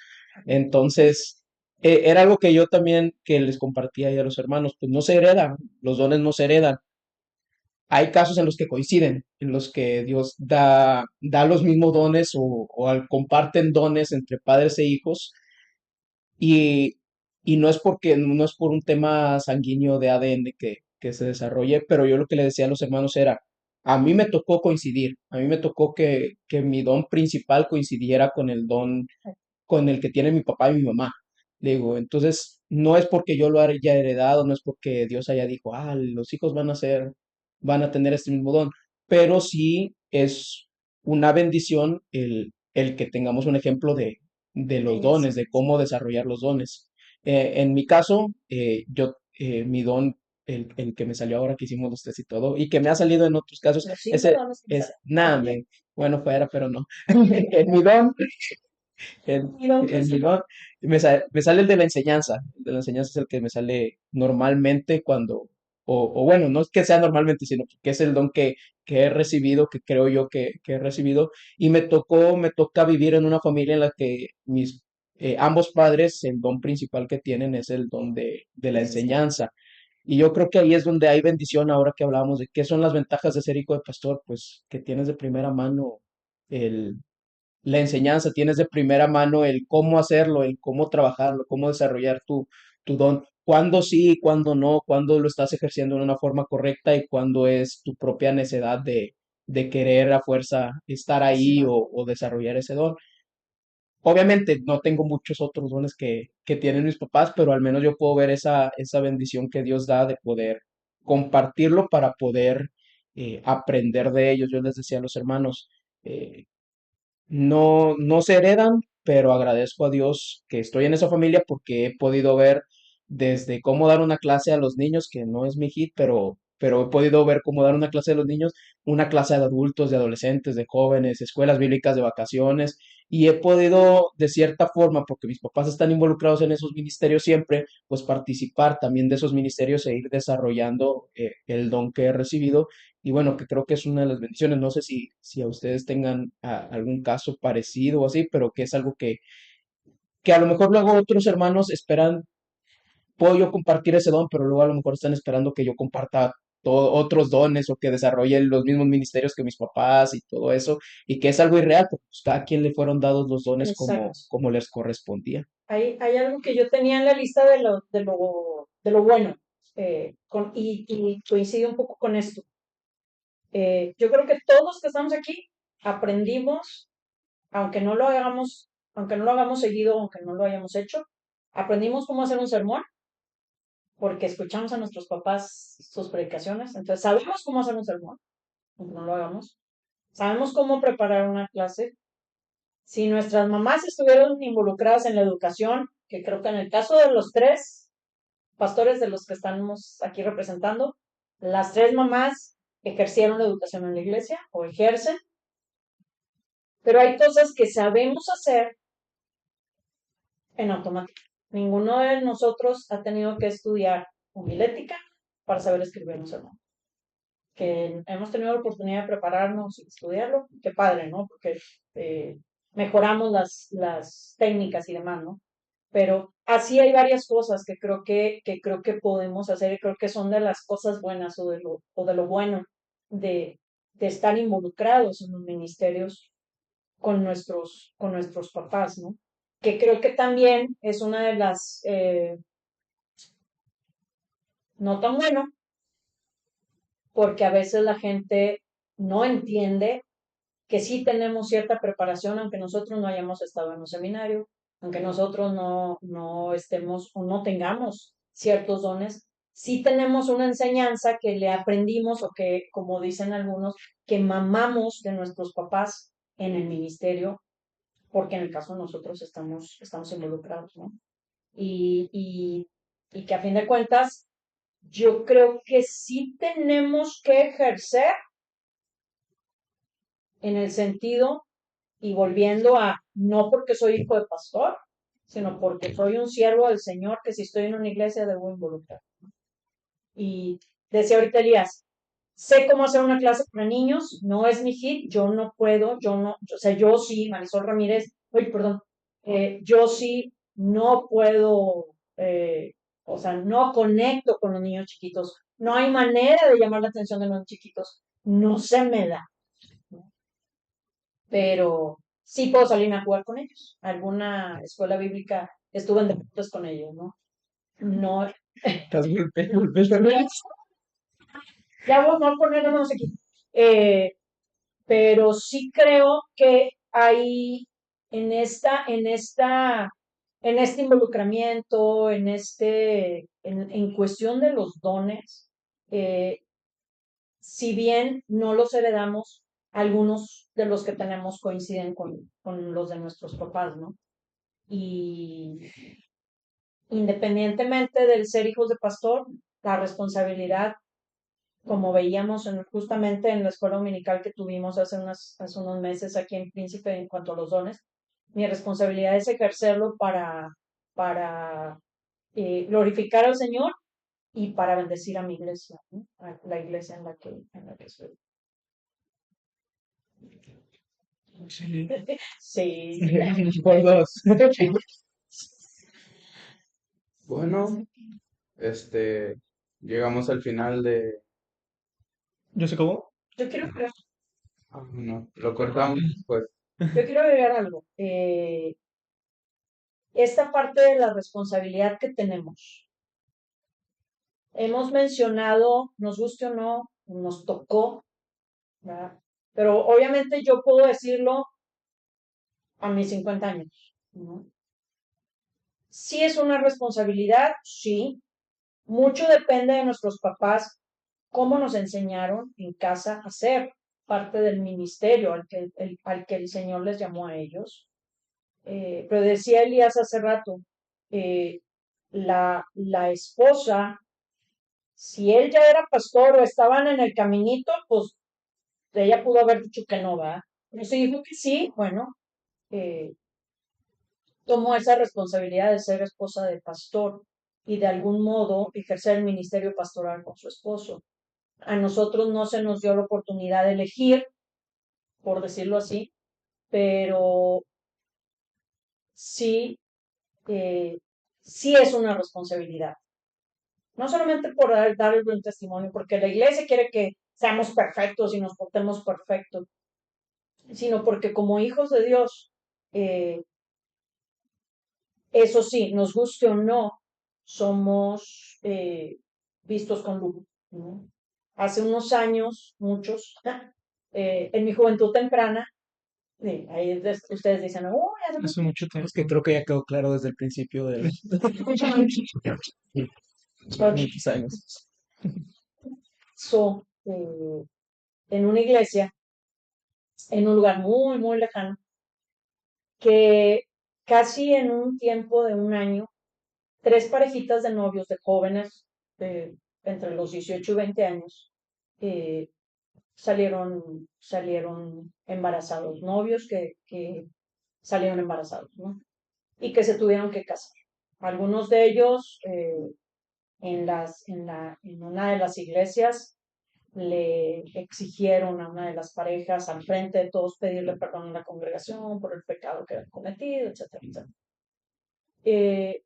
Entonces, era algo que yo también que les compartía ahí a los hermanos, pues no se heredan, los dones no se heredan. Hay casos en los que coinciden, en los que Dios da los mismos dones comparten dones entre padres e hijos, y, y no es por un tema sanguíneo de ADN que se desarrolle, pero yo lo que le decía a los hermanos era, a mí me tocó coincidir, a mí me tocó que mi don principal coincidiera con el don con el que tiene mi papá y mi mamá. Le digo, entonces, no es porque yo lo haya heredado, no es porque Dios haya dicho, los hijos van a tener este mismo don, pero sí es una bendición el que tengamos un ejemplo de los Ellos. dones, de cómo desarrollar los dones. En mi caso, mi don, el que me salió ahora que hicimos los test y todo, y que me ha salido en otros casos, Los 5 ese dones que me es, salen. nada, bueno, fuera, pero no. En mi don Mi don el principal. milón, me sale el de la enseñanza. El de la enseñanza es el que me sale normalmente o bueno, no es que sea normalmente, sino que es el don que he recibido, que creo yo que he recibido. Y me toca vivir en una familia en la que ambos padres, el don principal que tienen es el don de la Sí, sí, sí. enseñanza. Y yo creo que ahí es donde hay bendición ahora que hablamos de qué son las ventajas de ser hijo de pastor, pues que tienes de primera mano la enseñanza, tienes de primera mano el cómo hacerlo, el cómo trabajarlo, cómo desarrollar tu don, cuándo sí y cuándo no, cuándo lo estás ejerciendo de una forma correcta y cuándo es tu propia necedad de querer a fuerza estar ahí o desarrollar ese don. Obviamente no tengo muchos otros dones que tienen mis papás, pero al menos yo puedo ver esa bendición que Dios da de poder compartirlo para poder aprender de ellos. Yo les decía a los hermanos, eh, no se heredan, pero agradezco a Dios que estoy en esa familia porque he podido ver desde cómo dar una clase a los niños, que no es mi hit, pero he podido ver cómo dar una clase a los niños, una clase de adultos, de adolescentes, de jóvenes, escuelas bíblicas de vacaciones, y he podido, de cierta forma, porque mis papás están involucrados en esos ministerios siempre, pues participar también de esos ministerios e ir desarrollando el don que he recibido y bueno, que creo que es una de las bendiciones. No sé si a ustedes tengan algún caso parecido o así, pero que es algo que a lo mejor luego otros hermanos esperan, puedo yo compartir ese don, pero luego a lo mejor están esperando que yo comparta otros dones o que desarrolle los mismos ministerios que mis papás y todo eso, y que es algo irreal, porque pues, cada quien le fueron dados los dones Exacto. como les correspondía. Hay algo que yo tenía en la lista de lo bueno, y coincide un poco con esto. Yo creo que todos los que estamos aquí aprendimos, aunque no lo hagamos seguido, aunque no lo hayamos hecho, aprendimos cómo hacer un sermón, porque escuchamos a nuestros papás sus predicaciones, entonces sabemos cómo hacer un sermón, aunque no lo hagamos, sabemos cómo preparar una clase. Si nuestras mamás estuvieron involucradas en la educación, que creo que en el caso de los tres pastores de los que estamos aquí representando, las tres mamás ejercieron la educación en la iglesia o ejercen, pero hay cosas que sabemos hacer en automático. Ninguno de nosotros ha tenido que estudiar homilética para saber escribir un sermón. Que hemos tenido la oportunidad de prepararnos y estudiarlo, qué padre, ¿no? Porque mejoramos las técnicas y demás, ¿no? Pero así hay varias cosas que creo que podemos hacer y creo que son de las cosas buenas o de lo bueno de estar involucrados en los ministerios con nuestros papás, ¿no? Que creo que también es una de las, no tan bueno, porque a veces la gente no entiende que sí tenemos cierta preparación, aunque nosotros no hayamos estado en un seminario, aunque nosotros no estemos o no tengamos ciertos dones, sí tenemos una enseñanza que le aprendimos o que, como dicen algunos, que mamamos de nuestros papás en el ministerio, porque en el caso de nosotros estamos involucrados, ¿no? Y y que a fin de cuentas yo creo que sí tenemos que ejercer en el sentido y volviendo a, no porque soy hijo de pastor, sino porque soy un siervo del Señor, que si estoy en una iglesia debo involucrar. Y decía ahorita Elías, sé cómo hacer una clase para niños, no es mi hit, yo no puedo, yo no, o sea, yo sí, Marisol Ramírez, oye, perdón, yo sí no puedo, o sea, no conecto con los niños chiquitos, no hay manera de llamar la atención de los chiquitos, no se me da, ¿no? Pero sí puedo salirme a jugar con ellos. Alguna escuela bíblica estuve en deportes con ellos, ¿no? No, Estás golpeando. ya vamos a ponernos aquí. Eh, pero sí creo que hay en este involucramiento, en cuestión de los dones, eh, si bien no los heredamos, algunos de los que tenemos coinciden con los de nuestros papás, ¿no? Y independientemente del ser hijos de pastor, la responsabilidad, como veíamos justamente en la escuela dominical que tuvimos hace unos meses aquí en Príncipe en cuanto a los dones, mi responsabilidad es ejercerlo para glorificar al Señor y para bendecir a mi iglesia, ¿no? A la iglesia en la que soy. Sí. Por dos. Bueno, llegamos al final de... ¿Yo se acabó? Yo quiero agregar, Ah, no, lo cortamos, pues. yo quiero agregar algo. Esta parte de la responsabilidad que tenemos. Hemos mencionado, nos guste o no, nos tocó, ¿verdad? Pero obviamente yo puedo decirlo a mis 50 años, ¿no? Sí es una responsabilidad, sí. Mucho depende de nuestros papás, cómo nos enseñaron en casa a ser parte del ministerio al que el Señor les llamó a ellos. Pero decía Elías hace rato, eh, la esposa, si él ya era pastor o estaban en el caminito, pues ella pudo haber dicho que no, ¿verdad? Pero si dijo que sí, bueno, eh, tomó esa responsabilidad de ser esposa de pastor y de algún modo ejercer el ministerio pastoral con su esposo. A nosotros no se nos dio la oportunidad de elegir, por decirlo así, pero sí, eh, sí es una responsabilidad. No solamente por dar el buen testimonio, porque la iglesia quiere que seamos perfectos y nos portemos perfectos, sino porque como hijos de Dios, eh, eso sí, nos guste o no, somos vistos con lujo, ¿no? Hace unos años, muchos, en mi juventud temprana, ahí ustedes dicen, oh, Hace mucho tiempo. Es que creo que ya quedó claro desde el principio de muchos años. so, en una iglesia, en un lugar muy, muy lejano, que casi en un tiempo de un año, tres parejitas de novios, de jóvenes, entre los 18 y 20 años, eh, salieron embarazados, novios que salieron embarazados, ¿no? Y que se tuvieron que casar. Algunos de ellos en una de las iglesias le exigieron a una de las parejas al frente de todos pedirle perdón a la congregación por el pecado que habían cometido, etcétera, etcétera. Eh,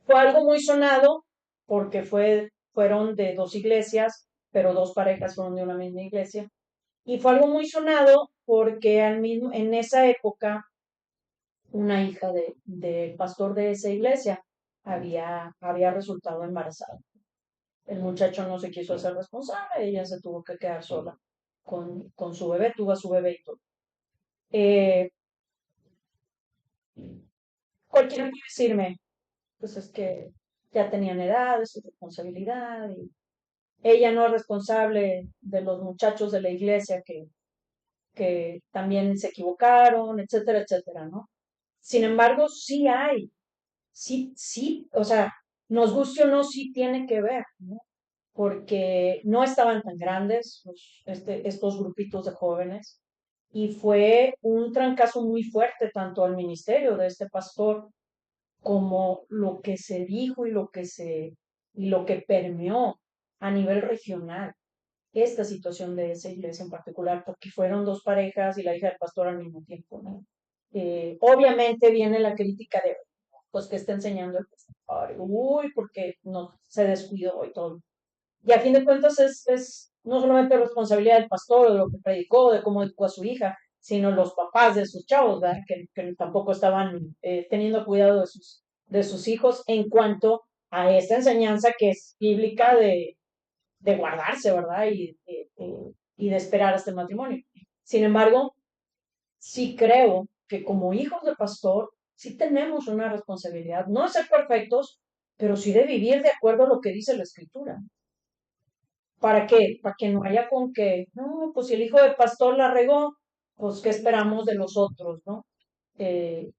Fue algo muy sonado porque fueron de dos iglesias, pero dos parejas fueron de una misma iglesia. Y fue algo muy sonado porque en esa época una hija del pastor de esa iglesia había resultado embarazada. El muchacho no se quiso hacer responsable, ella se tuvo que quedar sola con su bebé, tuvo a su bebé y todo. Eh, Cualquiera puede decirme, pues es que ya tenían edad, es su responsabilidad, y ella no es responsable de los muchachos de la iglesia que también se equivocaron, etcétera, etcétera, ¿no? Sin embargo, sí, o sea, nos guste o no, sí tiene que ver, ¿no? Porque no estaban tan grandes estos grupitos de jóvenes y fue un trancazo muy fuerte tanto al ministerio de este pastor como lo que se dijo y lo que permeó a nivel regional esta situación de esa iglesia en particular, porque fueron dos parejas y la hija del pastor al mismo tiempo, ¿no? Obviamente viene la crítica de, pues, que está enseñando el pastor, uy, porque no se descuidó y todo. Y a fin de cuentas es no solamente responsabilidad del pastor, de lo que predicó, de cómo educó a su hija, sino los papás de sus chavos, ¿verdad? Que tampoco estaban teniendo cuidado de sus hijos en cuanto a esta enseñanza que es bíblica de guardarse, ¿verdad? Y de esperar hasta el matrimonio. Sin embargo, sí creo que como hijos de pastor, sí tenemos una responsabilidad, no de ser perfectos, pero sí de vivir de acuerdo a lo que dice la escritura. ¿Para qué? Para que no haya con que, no, pues si el hijo de pastor la regó, pues qué esperamos de los otros, ¿no?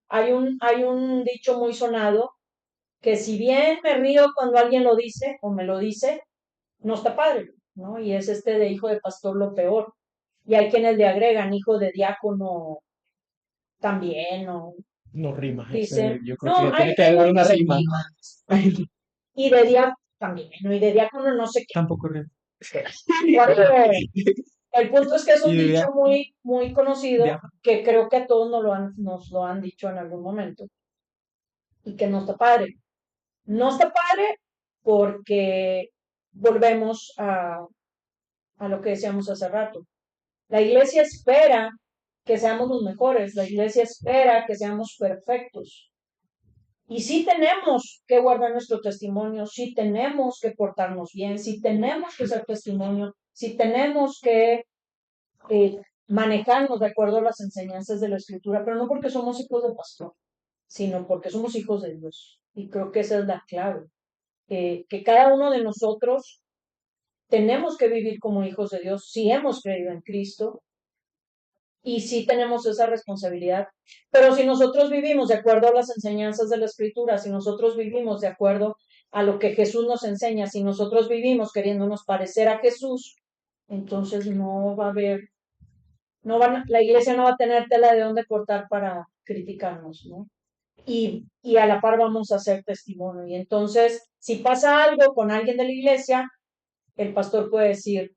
Hay un dicho muy sonado que si bien me río cuando alguien lo dice o me lo dice, no está padre, ¿no? Y es este de hijo de pastor lo peor. Y hay quienes le agregan hijo de diácono también, o No rima, dicen, yo creo que no, ya tiene que haber una rima. y de diácono también, ¿no? Y de diácono no sé qué. Tampoco creo. El punto es que es un Y dicho muy conocido ya, que creo que a todos nos lo han dicho en algún momento y que no está padre. No está padre porque volvemos a lo que decíamos hace rato. La iglesia espera que seamos los mejores, la iglesia espera que seamos perfectos. Y sí tenemos que guardar nuestro testimonio, sí tenemos que portarnos bien, sí tenemos que ser testimonio, sí tenemos que manejarnos de acuerdo a las enseñanzas de la escritura, pero no porque somos hijos de pastor, sino porque somos hijos de Dios. Y creo que esa es la clave, que cada uno de nosotros tenemos que vivir como hijos de Dios si hemos creído en Cristo y sí tenemos esa responsabilidad. Pero si nosotros vivimos de acuerdo a las enseñanzas de la escritura, si nosotros vivimos de acuerdo a lo que Jesús nos enseña, si nosotros vivimos queriéndonos parecer a Jesús, entonces no va a haber la iglesia no va a tener tela de dónde cortar para criticarnos, ¿no? Y a la par vamos a hacer testimonio. Y entonces, si pasa algo con alguien de la iglesia, el pastor puede decir,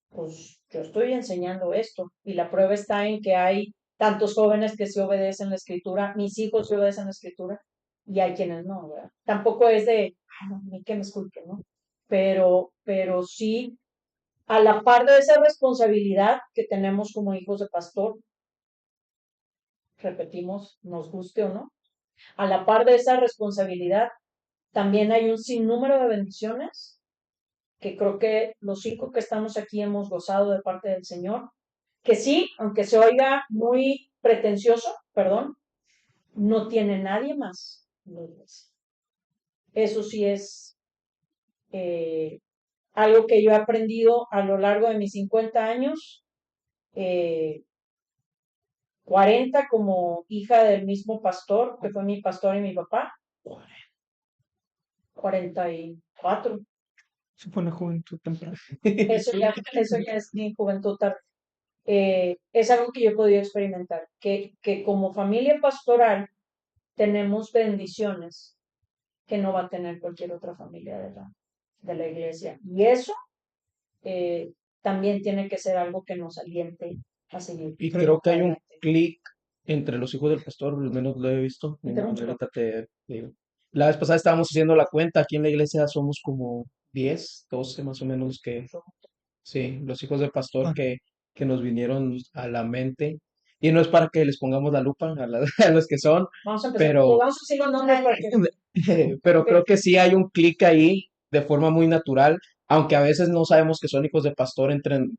pues yo estoy enseñando esto. Y la prueba está en que hay tantos jóvenes que se obedecen la escritura, mis hijos se obedecen la escritura, y hay quienes no, ¿verdad? Tampoco es de, no, ni que me esculpe, ¿no? Pero sí a la par de esa responsabilidad que tenemos como hijos de pastor, repetimos, nos guste o no, a la par de esa responsabilidad, también hay un sinnúmero de bendiciones que creo que los 5 que estamos aquí hemos gozado de parte del Señor, que sí, aunque se oiga muy pretencioso, perdón, no tiene nadie más. Eso sí es eh, algo que yo he aprendido a lo largo de mis 50 años, eh, 40 como hija del mismo pastor, que fue mi pastor y mi papá, 44. se pone juventud temprana. Eso ya es mi juventud tarde. Es algo que yo he podido experimentar, que como familia pastoral tenemos bendiciones que no va a tener cualquier otra familia de la iglesia. Y eso eh, también tiene que ser algo que nos aliente a seguir Y creo que hay un adelante. clic entre los hijos del pastor, al menos lo he visto. Interrúmpelo. Ahorita te digo. La vez pasada estábamos haciendo la cuenta, aquí en la iglesia somos como 10 12 más o menos los que, sí, los hijos del pastor Ah, que nos vinieron a la mente. Y no es para que les pongamos la lupa a los que son, Vamos a empezar. Pues pero vamos a decir los nombres para pero que creo que sí hay un clic ahí de forma muy natural, aunque a veces no sabemos que son hijos de pastor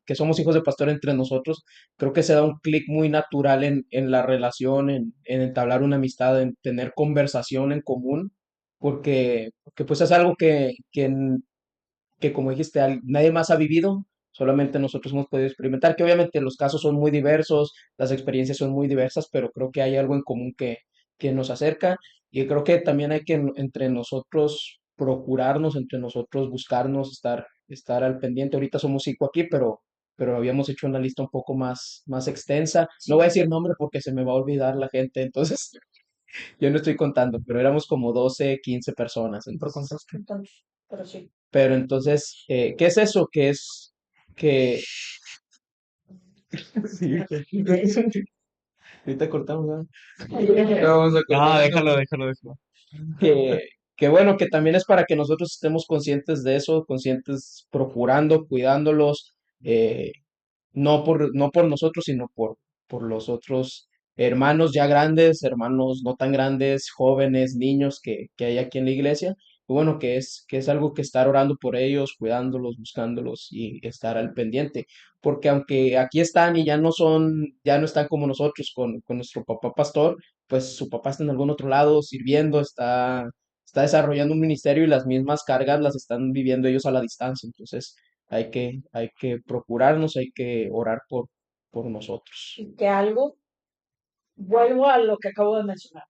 que somos hijos de pastor entre nosotros, creo que se da un clic muy natural en la relación, en entablar una amistad, en tener conversación en común, porque pues es algo que como dijiste, nadie más ha vivido, solamente nosotros hemos podido experimentar, que obviamente los casos son muy diversos, las experiencias son muy diversas, pero creo que hay algo en común que nos acerca y creo que también hay que entre nosotros procurarnos entre nosotros, buscarnos, estar al pendiente. Ahorita somos 5 aquí, pero habíamos hecho una lista un poco más extensa. No voy a Sí, decir nombre porque se me va a olvidar la gente, entonces yo no estoy contando, pero éramos como 12 15 personas. Por Entonces, contexto. entonces, pero sí. pero entonces, ¿qué es eso? Que es que... Sí, ahorita cortamos, ¿no? Ya vamos a No, cortar. déjalo. que, que bueno, que también es para que nosotros estemos conscientes de eso, conscientes, procurando, cuidándolos, eh, no por nosotros, sino por los otros hermanos ya grandes, hermanos no tan grandes, jóvenes, niños que hay aquí en la iglesia. Y bueno, que es algo que estar orando por ellos, cuidándolos, buscándolos y estar al pendiente. Porque aunque aquí están y ya no están como nosotros con nuestro papá pastor, pues su papá está en algún otro lado sirviendo, está desarrollando un ministerio y las mismas cargas las están viviendo ellos a la distancia. Entonces, hay que procurarnos, hay que orar por nosotros. Y que algo, vuelvo a lo que acabo de mencionar.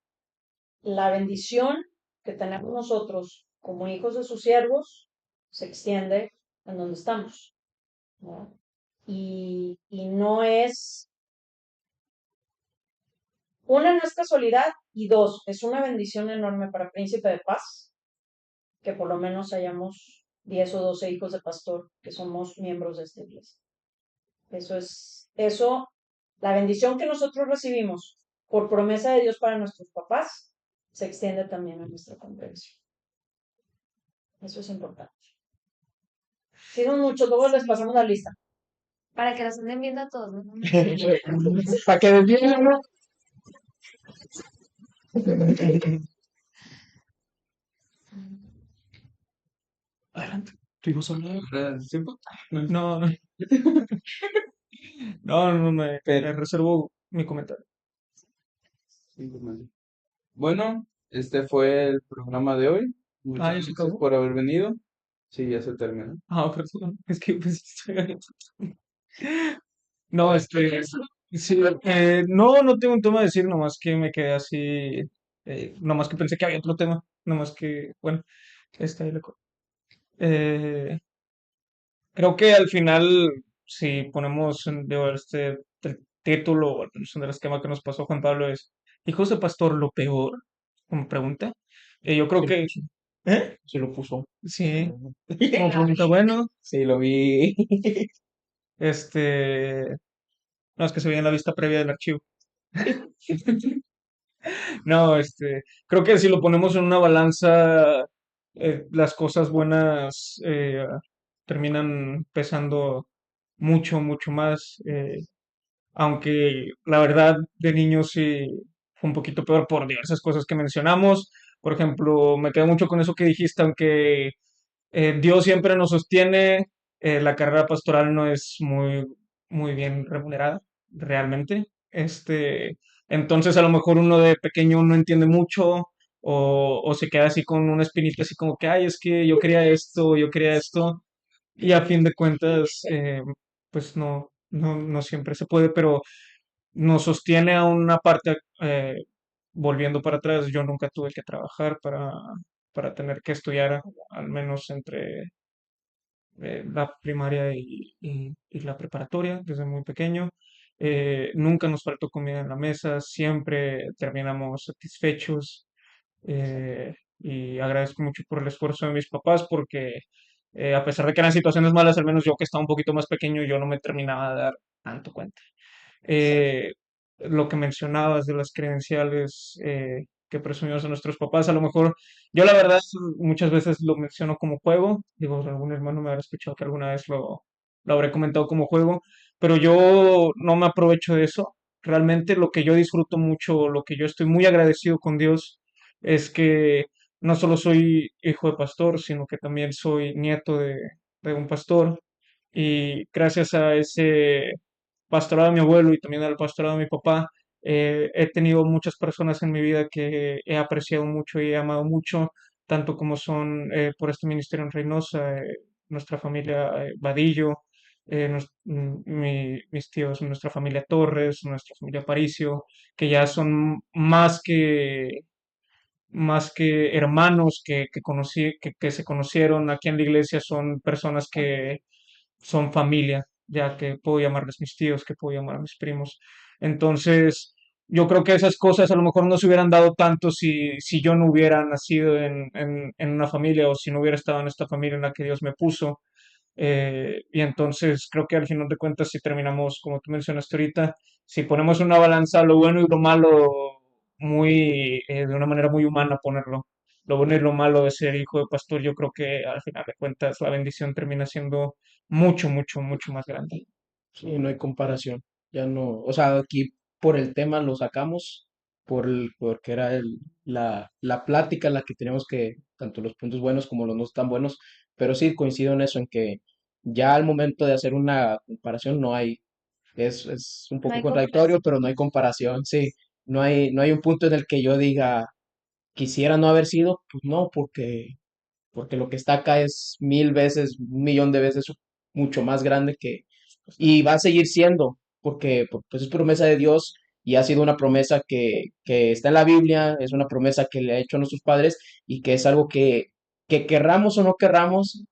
La bendición que tenemos nosotros como hijos de sus siervos se extiende en donde estamos, ¿no? Y no es, una, no es casualidad, y dos, es una bendición enorme para Príncipe de Paz, que por lo menos hayamos 10 o 12 hijos de pastor que somos miembros de esta iglesia. Eso, la bendición que nosotros recibimos por promesa de Dios para nuestros papás, se extiende también a nuestra congregación. Eso es importante. Si son muchos, luego les pasamos la lista. Para que los anden viendo a todos, ¿no? Para que desvíen, ¿no? Adelante, tú ibas a hablar. ¿Tiempo? No, no, no, me reservo mi comentario. Bueno, este fue el programa de hoy. Ah, Muchas ya se gracias acabó. por haber venido. Sí, ya se terminó. Ah, perdón, es que pues, no, sí, no tengo un tema a decir, nomás que me quedé así, nomás que pensé que había otro tema, nomás que, bueno, ahí le corto. Eh, Creo que al final, si ponemos título o el esquema que nos pasó Juan Pablo es hijos de pastor, lo peor, como pregunta. Yo creo Sí, que, ¿eh? sí lo puso. Sí, como pregunta, bueno, Sí, lo vi. este, no, es que se veía en la vista previa del archivo. No, creo que si lo ponemos en una balanza, las cosas buenas terminan pesando mucho más. Aunque la verdad de niño sí fue un poquito peor por diversas cosas que mencionamos. Por ejemplo, me quedo mucho con eso que dijiste, aunque Dios siempre nos sostiene, la carrera pastoral no es muy bien remunerada, realmente. Entonces a lo mejor uno de pequeño no entiende mucho o se queda así con una espinita así como que, ay, es que yo quería esto, y a fin de cuentas, pues no siempre se puede, pero nos sostiene a una parte, volviendo para atrás, yo nunca tuve que trabajar para tener que estudiar, al menos entre la primaria y la preparatoria, desde muy pequeño. Nunca nos faltó comida en la mesa, siempre terminamos satisfechos, y agradezco mucho por el esfuerzo de mis papás porque a pesar de que eran situaciones malas, al menos yo que estaba un poquito más pequeño, yo no me terminaba de dar tanto cuenta. Eh, lo que mencionabas de las credenciales que presumimos a nuestros papás, a lo mejor yo la verdad muchas veces lo menciono como juego, digo, algún hermano me habrá escuchado que alguna vez lo habré comentado como juego, pero yo no me aprovecho de eso. Realmente lo que yo disfruto mucho, lo que yo estoy muy agradecido con Dios, es que no solo soy hijo de pastor, sino que también soy nieto de un pastor. Y gracias a ese pastorado de mi abuelo y también al pastorado de mi papá, he tenido muchas personas en mi vida que he apreciado mucho y he amado mucho, tanto como son por este ministerio en Reynosa, nuestra familia Vadillo, mis tíos, nuestra familia Torres, nuestra familia Paricio, que ya son más que hermanos que se conocieron aquí en la iglesia, son personas que son familia, ya que puedo llamarles mis tíos, que puedo llamar a mis primos. Entonces, yo creo que esas cosas a lo mejor no se hubieran dado tanto si yo no hubiera nacido en una familia o si no hubiera estado en esta familia en la que Dios me puso. Y entonces creo que al final de cuentas, si terminamos, como tú mencionaste ahorita, si ponemos una balanza, lo bueno y lo malo, de una manera muy humana ponerlo, lo bueno y lo malo de ser hijo de pastor, yo creo que al final de cuentas la bendición termina siendo mucho, mucho, mucho más grande. Sí, no hay comparación. Ya no, o sea, aquí por el tema lo sacamos, porque era la plática en la que tenemos que, tanto los puntos buenos como los no tan buenos, pero sí coincido en eso, en que ya al momento de hacer una comparación no hay, es un No poco hay contradictorio, comparación. pero no hay comparación, sí. No hay un punto en el que yo diga, quisiera no haber sido, pues no, porque lo que está acá es 1000 veces, 1 millón de veces mucho más grande y va a seguir siendo, porque pues es promesa de Dios y ha sido una promesa que está en la Biblia, es una promesa que le ha hecho a nuestros padres y que es algo que querramos o no querramos,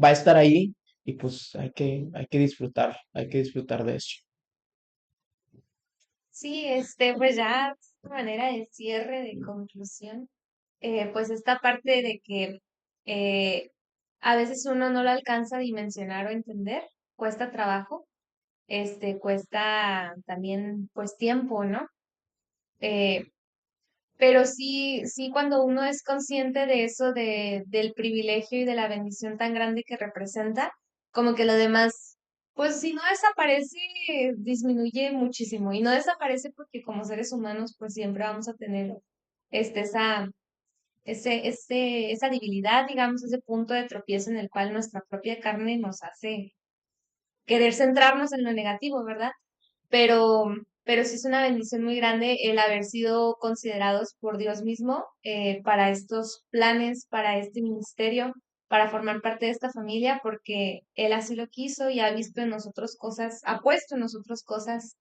va a estar ahí y pues hay que disfrutar de eso. Sí, pues ya de manera de cierre, de conclusión, pues esta parte de que eh, a veces uno no lo alcanza a dimensionar o entender, cuesta trabajo, cuesta también pues tiempo, ¿no? Eh, pero sí, sí cuando uno es consciente de eso, del privilegio y de la bendición tan grande que representa, como que lo demás, pues si no desaparece, disminuye muchísimo. Y no desaparece porque como seres humanos, pues siempre vamos a tener este, esa, esa debilidad, digamos, ese punto de tropiezo en el cual nuestra propia carne nos hace querer centrarnos en lo negativo, ¿verdad? pero, pero sí es una bendición muy grande el haber sido considerados por Dios mismo para estos planes, para este ministerio, para formar parte de esta familia, porque Él así lo quiso y ha visto en nosotros cosas, ha puesto en nosotros cosas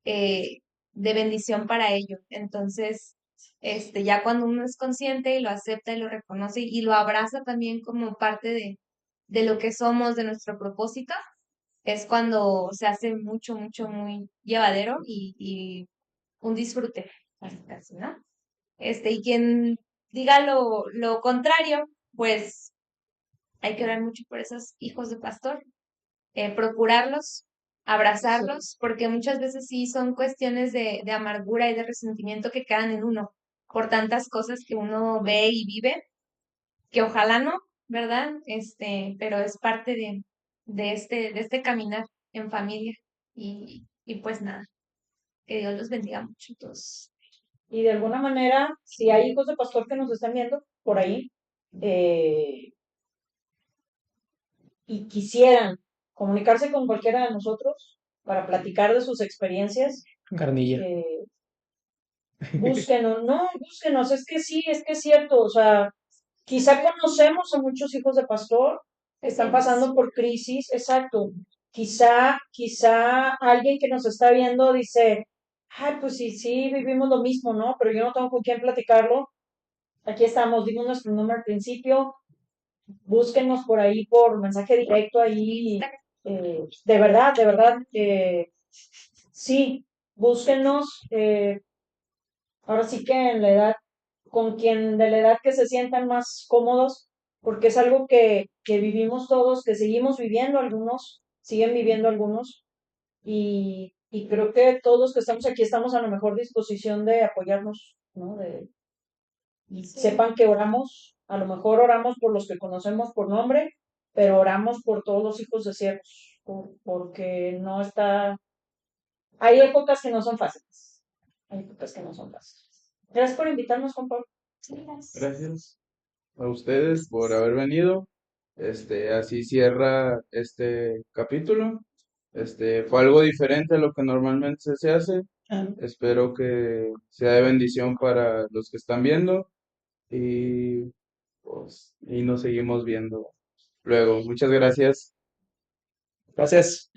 eh, de bendición para ello. Entonces, ya cuando uno es consciente y lo acepta y lo reconoce y lo abraza también como parte de lo que somos, de nuestro propósito, es cuando se hace mucho, mucho, muy llevadero y un disfrute, casi, casi, ¿no? Y quien diga lo contrario, pues hay que orar mucho por esos hijos de pastor, procurarlos, abrazarlos, porque muchas veces sí son cuestiones de amargura y de resentimiento que quedan en uno por tantas cosas que uno ve y vive, que ojalá no, ¿verdad? Pero es parte de este caminar en familia. Y pues nada, que Dios los bendiga mucho a todos. Y de alguna manera, si hay hijos de pastor que nos están viendo por ahí eh, y quisieran comunicarse con cualquiera de nosotros para platicar de sus experiencias, Carnilla. eh, búsquenos, no, búsquenos, es que sí, es que es cierto, o sea, quizá conocemos a muchos hijos de pastor que están pasando por crisis, exacto. Quizá alguien que nos está viendo dice, ay, pues sí, sí, vivimos lo mismo, ¿no? Pero yo no tengo con quién platicarlo. Aquí estamos, dimos nuestro número al principio, búsquenos por ahí por mensaje directo ahí, de verdad, sí, búsquenos, ahora sí que en la edad, con quien de la edad que se sientan más cómodos, porque es algo que vivimos todos, que seguimos viviendo algunos, siguen viviendo algunos, y creo que todos los que estamos aquí estamos a la mejor disposición de apoyarnos, ¿no? Y Sí, sepan que oramos, a lo mejor oramos por los que conocemos por nombre, pero oramos por todos los hijos de siervos, porque no está, hay épocas que no son fáciles, hay épocas que no son fáciles. Gracias por invitarnos, Juan Pablo. sí, gracias. Gracias a ustedes por haber venido. Así cierra este capítulo. Fue algo diferente a lo que normalmente se hace. Espero que sea de bendición para los que están viendo y pues y nos seguimos viendo luego. Muchas gracias. Gracias.